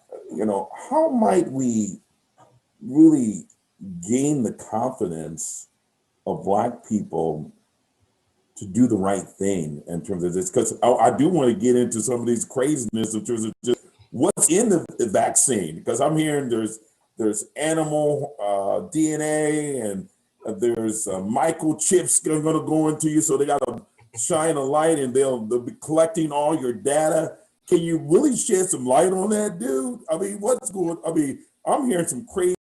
how might we really gain the confidence of Black people to do the right thing in terms of this? Because I do want to get into some of these craziness in terms of just what's in the vaccine, because I'm hearing there's animal DNA, and there's microchips going to go into you, so they got to shine a light, and they'll be collecting all your data. Can you really shed some light on that, dude? I mean, I'm hearing some crazy.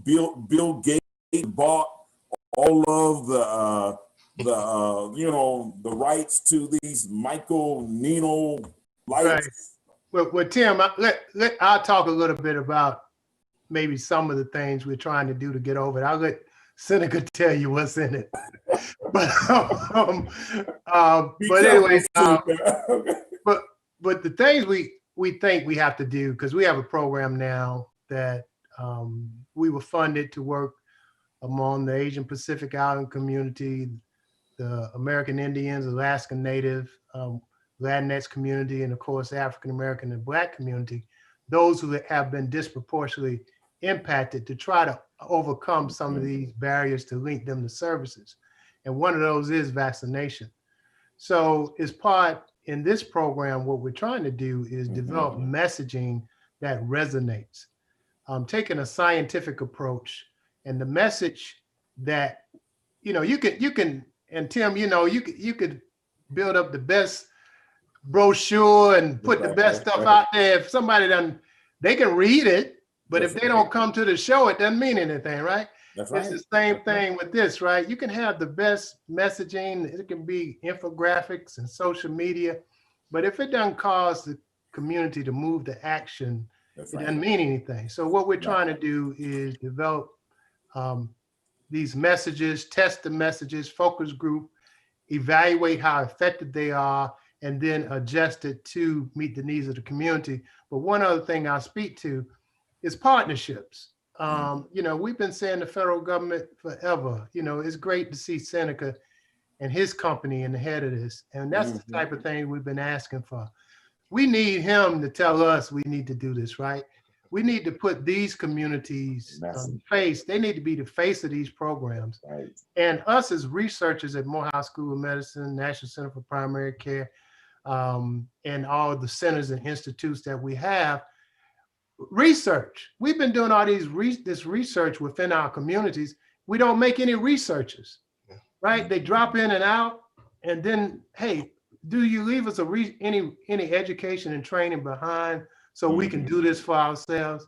Bill Gates bought all of the you know, the rights to these Michael Nino lights. Right. Well, Tim, I'll talk a little bit about maybe some of the things we're trying to do to get over it. I'll let Seneca tell you what's in it. But anyway, but the things we think we have to do, because we have a program now that we were funded to work among the Asian Pacific Island community, the American Indians, Alaska Native, Latinx community, and of course, African American and Black community, those who have been disproportionately impacted, to try to overcome some of these barriers to link them to services. And one of those is vaccination. So as part in this program, what we're trying to do is develop messaging that resonates, taking a scientific approach, and the message that, you know, you can, and Tim, you know, you could build up the best brochure and put the best stuff out there. If somebody they can read it, but if they don't come to the show, it doesn't mean anything, right? That's right. It's the same thing with this, right? You can have the best messaging. It can be infographics and social media, but if it doesn't cause the community to move to action, it doesn't mean anything. So what we're trying to do is develop these messages, test the messages, focus group, evaluate how effective they are, and then adjust it to meet the needs of the community. But one other thing I'll speak to is partnerships. You know, we've been saying the federal government forever, you know, it's great to see Seneca and his company in the head of this. And that's the type of thing we've been asking for. We need him to tell us we need to do this, right? We need to put these communities on the face. They need to be the face of these programs. Right. And us as researchers at Morehouse School of Medicine, National Center for Primary Care, and all the centers and institutes that we have, research. We've been doing all this research within our communities. We don't make any researchers, right? They drop in and out, and then, hey, do you leave us any education and training behind so we can do this for ourselves?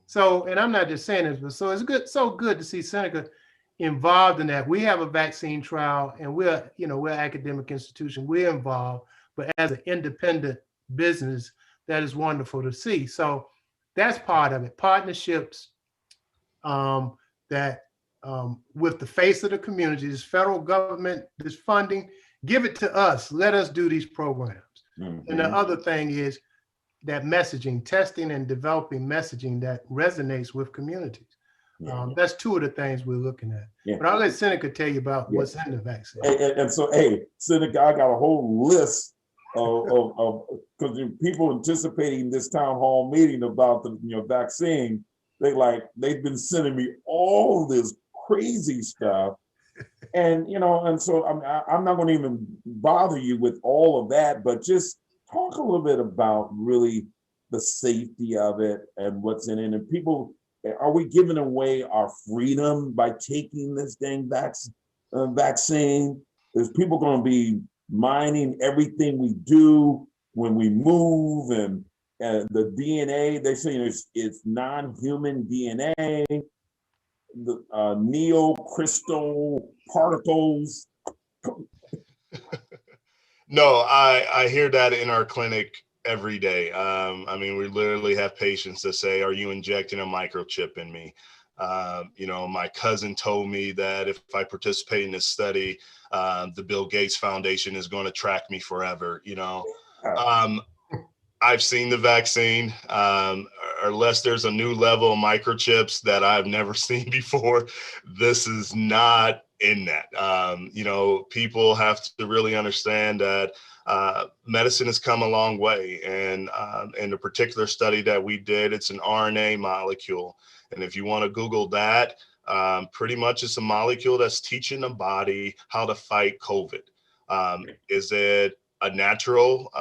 So, and I'm not just saying this, but so it's good to see Seneca involved in that. We have a vaccine trial, and we're an academic institution. We're involved, but as an independent business, that is wonderful to see. So that's part of it. Partnerships that with the face of the community, this federal government, this funding, give it to us. Let us do these programs. And the other thing is that messaging, testing and developing messaging that resonates with communities. That's two of the things we're looking at. But I'll let Seneca tell you about what's in the vaccine. And so, hey, Seneca, I got a whole list of because people anticipating this town hall meeting about the vaccine. They've been sending me all this crazy stuff, and so I'm not going to even bother you with all of that, but just talk a little bit about really the safety of it and what's in it. And people, are we giving away our freedom by taking this dang vaccine? Is people going to be mining everything we do when we move, and the DNA, they say it's non-human DNA, the neo-crystal particles. No, I hear that in our clinic every day. I mean, we literally have patients that say, are you injecting a microchip in me? My cousin told me that if I participate in this study, the Bill Gates Foundation is going to track me forever. I've seen the vaccine, unless there's a new level of microchips that I've never seen before. This is not in that. People have to really understand that medicine has come a long way. And in the particular study that we did, it's an RNA molecule. And if you want to Google that, pretty much it's a molecule that's teaching the body how to fight COVID. Is it a natural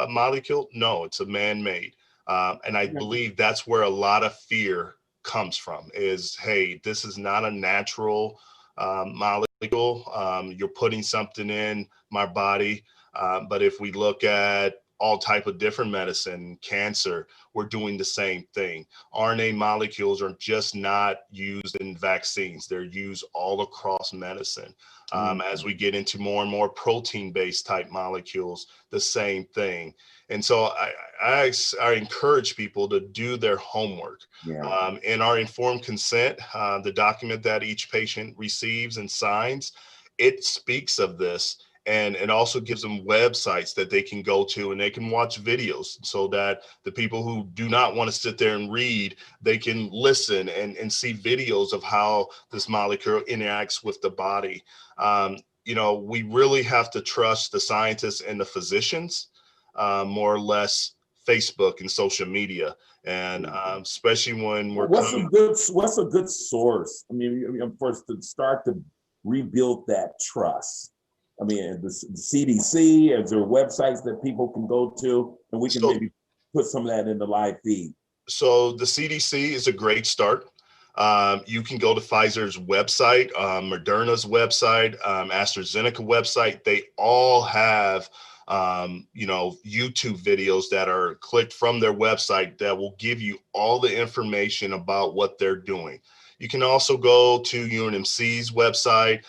molecule? No, it's a man-made. And I believe that's where a lot of fear comes from is, hey, this is not a natural molecule. You're putting something in my body. But if we look at all type of different medicine, cancer, we're doing the same thing. RNA molecules are just not used in vaccines. They're used all across medicine. As we get into more and more protein-based type molecules, the same thing. And so I encourage people to do their homework. In our informed consent, the document that each patient receives and signs, it speaks of this. And it also gives them websites that they can go to and they can watch videos so that the people who do not want to sit there and read, they can listen and see videos of how this molecule interacts with the body. You know, we really have to trust the scientists and the physicians, more or less Facebook and social media. And especially when we're what's a good source? I mean, first to start to rebuild that trust. I mean, the CDC, is there websites that people can go to, and we can maybe put some of that in the live feed? So the CDC is a great start. You can go to Pfizer's website, Moderna's website, AstraZeneca website. They all have, you know, YouTube videos that are clicked from their website that will give you all the information about what they're doing. You can also go to UNMC's website,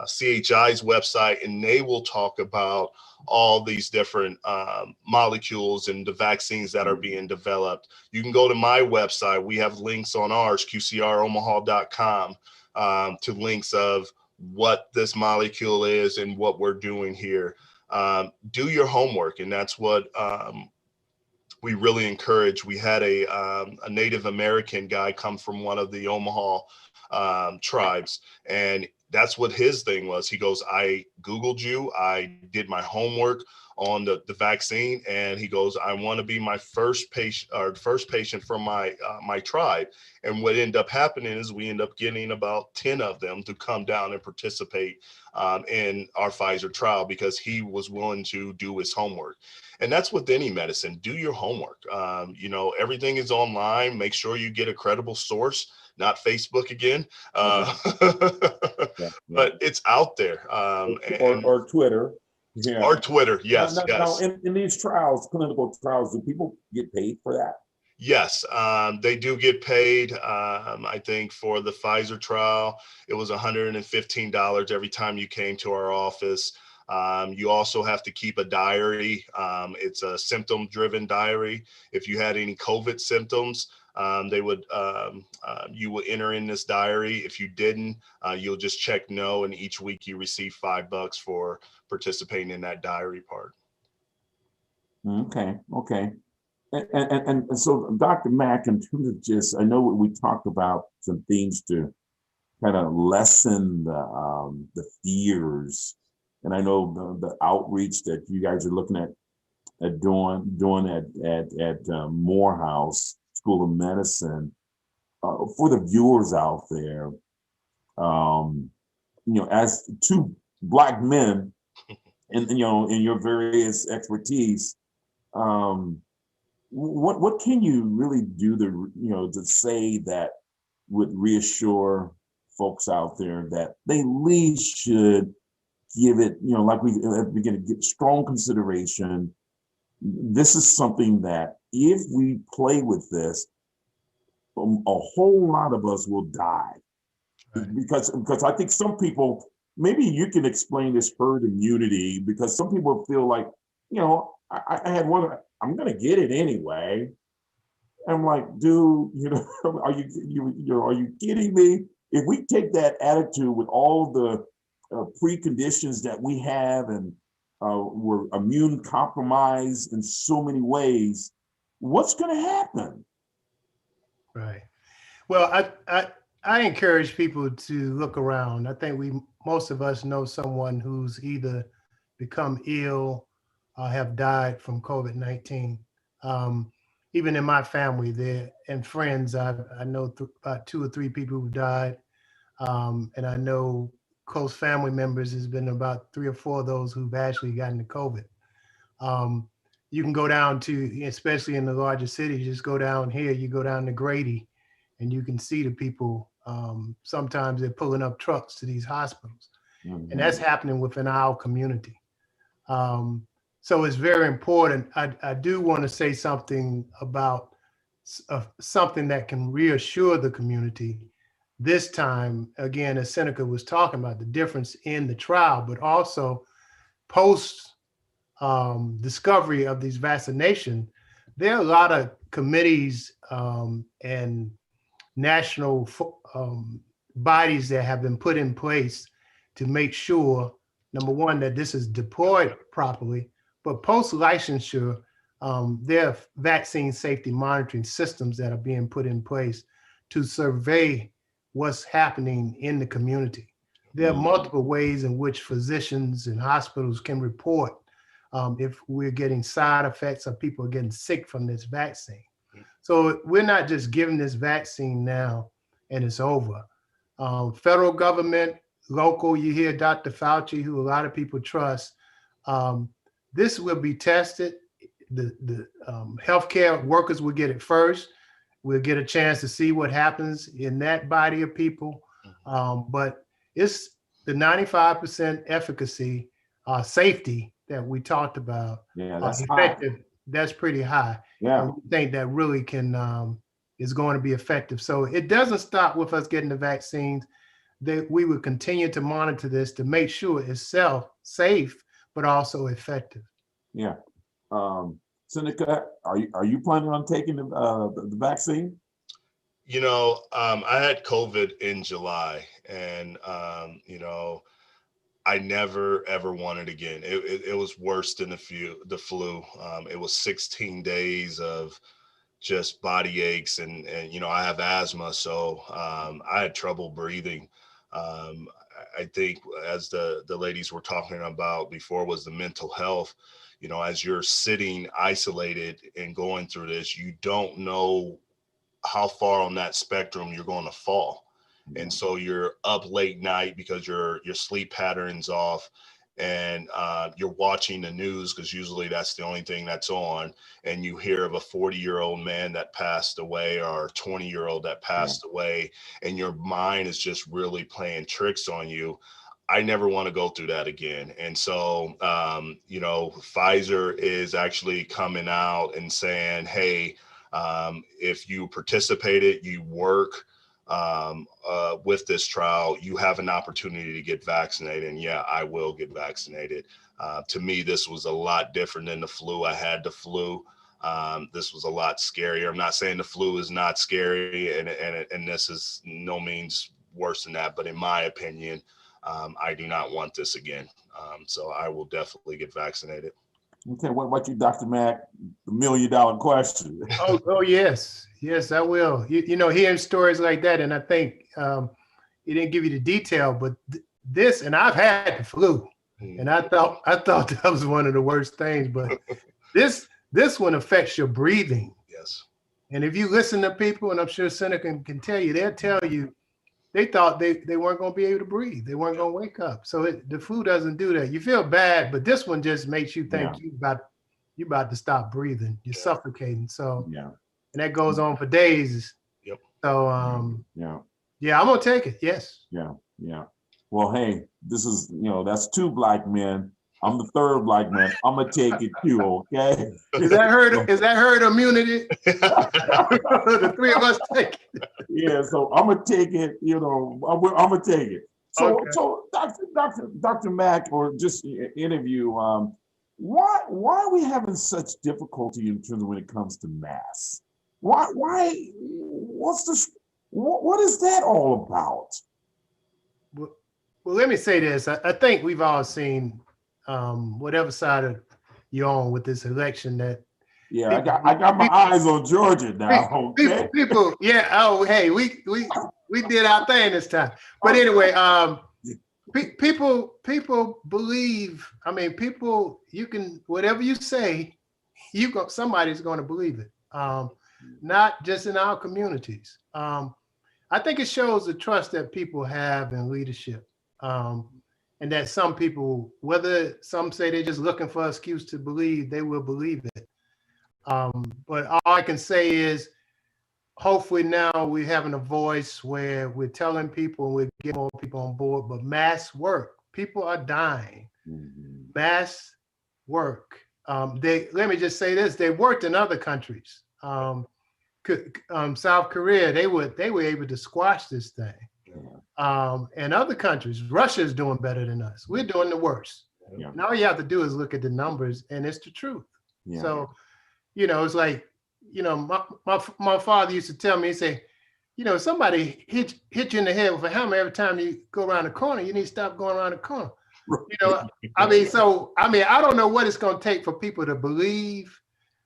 CHI's website, and they will talk about all these different molecules and the vaccines that are being developed. You can go to my website. We have links on ours, qcromaha.com, to links of what this molecule is and what we're doing here. Do your homework, and that's what we really encourage. We had a Native American guy come from one of the Omaha tribes, and that's what his thing was. He goes, I Googled you, I did my homework on the vaccine, and he goes, I want to be my first patient from my my tribe. And what ended up happening is we end up getting about 10 of them to come down and participate in our Pfizer trial because he was willing to do his homework. And that's with any medicine. Do your homework. You know, everything is online. Make sure you get a credible source, not Facebook again. But it's out there. Or Twitter. Yeah. Or Twitter, yes. Now, in these trials, clinical trials, do people get paid for that? Yes, they do get paid. I think for the Pfizer trial, it was $115 every time you came to our office. You also have to keep a diary. It's a symptom-driven diary. If you had any COVID symptoms, you would enter in this diary. If you didn't, you'll just check no, and each week you receive $5 for participating in that diary part. Okay. And so, Dr. Mack, in terms of just, I know we talked about some things to kind of lessen the fears, and I know the outreach that you guys are looking at doing at Morehouse School of Medicine. For the viewers out there, you know, as two Black men, and you know, in your various expertise, what can you really do to say that would reassure folks out there that they at least should give it, you know, like we're going to get strong consideration. This is something that if we play with this, a whole lot of us will die. Right. Because I think some people, maybe you can explain this herd immunity, because some people feel like, you know, I had one, I'm going to get it anyway. I'm like, dude, you know, are you kidding me? If we take that attitude with all the preconditions that we have, and we're immune compromised in so many ways, what's going to happen? Right. Well, I encourage people to look around. I think most of us know someone who's either become ill or have died from COVID-19. Even in my family and friends, I know about 2 or 3 people who died. And I know close family members, has been about 3 or 4 of those who've actually gotten the COVID. You can go down to, especially in the larger cities, just go down here, you go down to Grady, and you can see the people. Sometimes they're pulling up trucks to these hospitals. Mm-hmm. And that's happening within our community. So it's very important. I do want to say something about something that can reassure the community. This time, again, as Seneca was talking about, the difference in the trial, but also post discovery of these vaccinations, there are a lot of committees and national bodies that have been put in place to make sure, number one, that this is deployed properly, but post-licensure, there are vaccine safety monitoring systems that are being put in place to survey what's happening in the community. There are multiple ways in which physicians and hospitals can report if we're getting side effects or people are getting sick from this vaccine. So we're not just giving this vaccine now and it's over. Federal government, local, you hear Dr. Fauci, who a lot of people trust. This will be tested. The healthcare workers will get it first. We'll get a chance to see what happens in that body of people. But it's the 95% efficacy, safety that we talked about. Yeah, that's effective. high. That's pretty high. Yeah. And we think that really can is going to be effective. So it doesn't stop with us getting the vaccines. That we will continue to monitor this to make sure it's safe, but also effective. Yeah. Seneca, are you planning on taking the vaccine? You know, I had COVID in July, and you know, I never ever wanted again. It was worse than the flu. It was 16 days of just body aches, and you know, I have asthma, so I had trouble breathing. I think, as the ladies were talking about before, was the mental health. You know, as you're sitting isolated and going through this, you don't know how far on that spectrum you're going to fall. And so you're up late night because your sleep pattern's off, and you're watching the news because usually that's the only thing that's on, and you hear of a 40-year-old man that passed away or a 20-year-old that passed away, and your mind is just really playing tricks on you. I never want to go through that again. And so, you know, Pfizer is actually coming out and saying, hey, if you participated, you work with this trial, you have an opportunity to get vaccinated. And yeah, I will get vaccinated. To me, this was a lot different than the flu. I had the flu. This was a lot scarier. I'm not saying the flu is not scary, and this is no means worse than that. But in my opinion, I do not want this again. So I will definitely get vaccinated. Okay, what about you, Dr. Mack? The $1 million question. Oh yes, I will. You know, hearing stories like that, and I think he didn't give you the detail, but this, and I've had the flu, and I thought that was one of the worst things. But this one affects your breathing. Yes. And if you listen to people, and I'm sure Seneca can tell you, they'll tell you they thought they weren't going to be able to breathe. They weren't going to wake up. So the flu doesn't do that. You feel bad, but this one just makes you think you about to stop breathing. You're suffocating. So and that goes on for days. Yep. So I'm gonna take it. Yes. Yeah. Well, hey, this is, you know, that's 2 black men. I'm the 3rd black man. I'm gonna take it too. Okay. Is that herd immunity? The 3 of us take it. Yeah. So I'm gonna take it. You know, I'm gonna take it. So, Okay. so Dr. Mack, or just interview. Why are we having such difficulty in terms of when it comes to masks? Why? What is that all about? Well, let me say this. I think we've all seen whatever side of you're on with this election that. Yeah, I got my eyes on Georgia now. Okay? People, yeah. Oh, hey, we did our thing this time. But anyway, people believe. I mean, people. You can whatever you say, somebody's going to believe it. Not just in our communities. I think it shows the trust that people have in leadership. And that some people, whether some say they're just looking for an excuse to believe, they will believe it. But all I can say is, hopefully now we're having a voice where we're telling people and we're getting more people on board, but masks work. People are dying. Masks work. Let me just say this: they worked in other countries. South Korea, they were able to squash this thing. And other countries, Russia is doing better than us. We're doing the worst. Yeah. And all you have to do is look at the numbers, and it's the truth. Yeah. So, it's like, my father used to tell me, he say, somebody hit you in the head with a hammer every time you go around the corner. You need to stop going around the corner. I don't know what it's going to take for people to believe,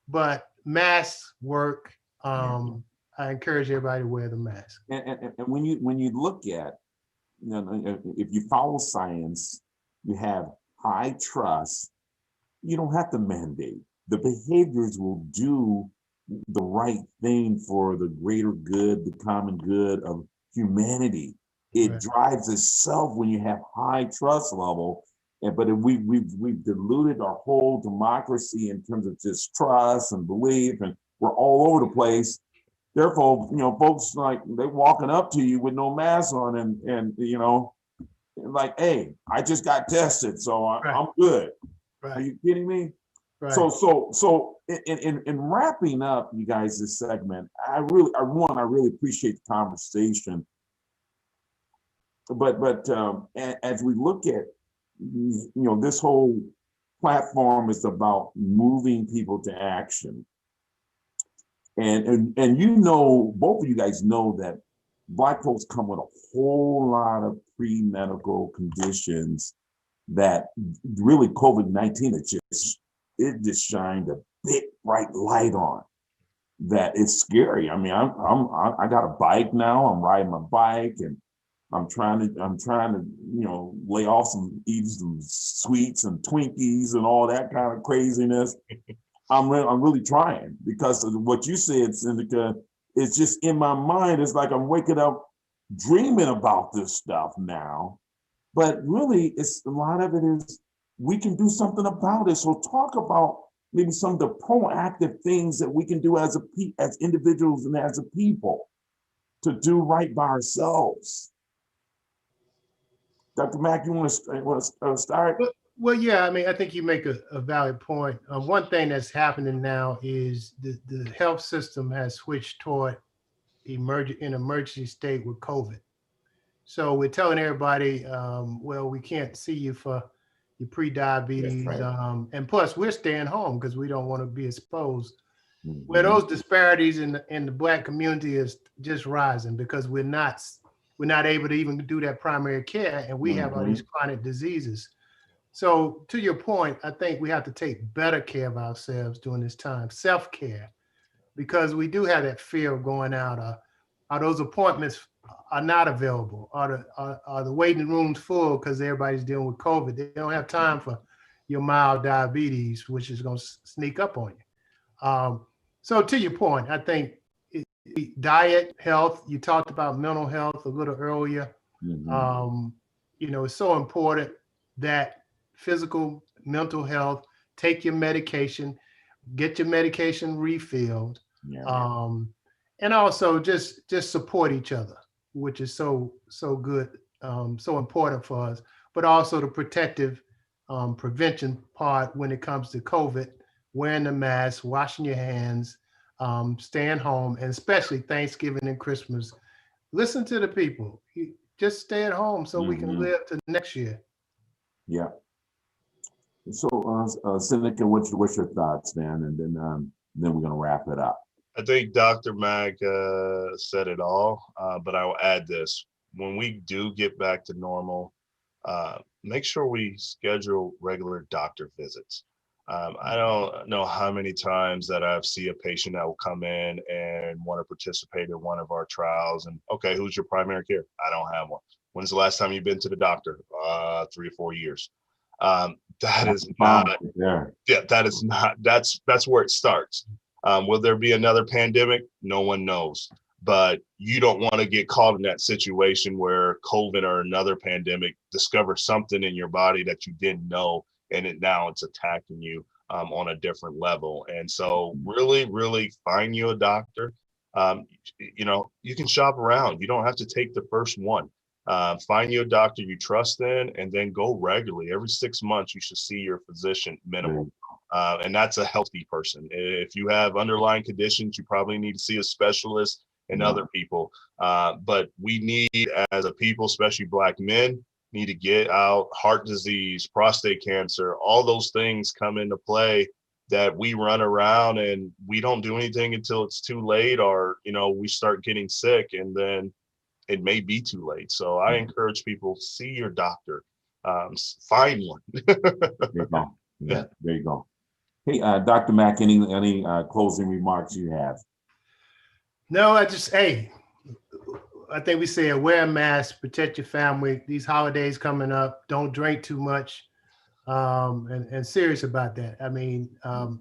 but masks work. I encourage everybody to wear the mask. And when you look at, if you follow science, you have high trust, you don't have to mandate. The behaviors will do the right thing for the greater good, the common good of humanity. It drives itself when you have high trust level. But we've diluted our whole democracy in terms of just trust and belief, and we're all over the place. Therefore, folks like they're walking up to you with no mask on, and like, hey, I just got tested, so I'm good. Are you kidding me? Right. So in wrapping up, you guys, this segment, I really appreciate the conversation. But as we look at, this whole platform is about moving people to action. And both of you guys know that Black folks come with a whole lot of pre-medical conditions that really COVID-19 it just shined a big bright light on. That it's scary. I mean, I got a bike now. I'm riding my bike, and I'm trying to lay off eat some sweets and Twinkies and all that kind of craziness. I'm really trying, because of what you said, Seneca. It's just in my mind. It's like I'm waking up dreaming about this stuff now, but really, it's a lot of it is we can do something about it. So talk about maybe some of the proactive things that we can do as individuals and as a people to do right by ourselves. Dr. Mack, you want to start? Well, yeah, I mean, I think you make a valid point. One thing that's happening now is the health system has switched toward emergency state with COVID. So we're telling everybody, well, we can't see you for your pre-diabetes. Right. And plus, we're staying home because we don't want to be exposed. Mm-hmm. Where those disparities in the Black community is just rising, because we're not able to even do that primary care, and we have all these chronic diseases. So to your point, I think we have to take better care of ourselves during this time, self-care, because we do have that fear of going out. Are those appointments are not available? Are the waiting rooms full because everybody's dealing with COVID? They don't have time for your mild diabetes, which is going to sneak up on you. So to your point, I think diet, health, you talked about mental health a little earlier. Mm-hmm. It's so important that physical, mental health, take your medication, get your medication refilled. Yeah. And also just support each other, which is so good, so important for us, but also the protective prevention part when it comes to COVID, wearing the mask, washing your hands, staying home, and especially Thanksgiving and Christmas. Listen to the people. Just stay at home so we can live to next year. Yeah. So, Seneca, what's your thoughts, man? And then we're gonna wrap it up. I think Dr. Mack said it all, but I will add this. When we do get back to normal, make sure we schedule regular doctor visits. I don't know how many times that I've seen a patient that will come in and want to participate in one of our trials. And okay, who's your primary care? I don't have one. When's the last time you've been to the doctor? 3 or 4 years. That is not, yeah, that is not, that's where it starts. Will there be another pandemic? No one knows. But you don't want to get caught in that situation where COVID or another pandemic discovers something in your body that you didn't know, and now it's attacking you on a different level. And so really find you a doctor. You can shop around. You don't have to take the first one. Find you a doctor you trust in, and then go regularly. Every 6 months, you should see your physician minimum. And that's a healthy person. If you have underlying conditions, you probably need to see a specialist and other people. But we need, as a people, especially Black men, need to get out. Heart disease, prostate cancer, all those things come into play that we run around and we don't do anything until it's too late, or, you know, we start getting sick and then it may be too late. So I encourage people, see your doctor, find one. There you go. Yeah, there you go. Hey, Dr. Mack, any closing remarks you have? No, I think we say wear a mask, protect your family. These holidays coming up, don't drink too much, and serious about that. I mean, that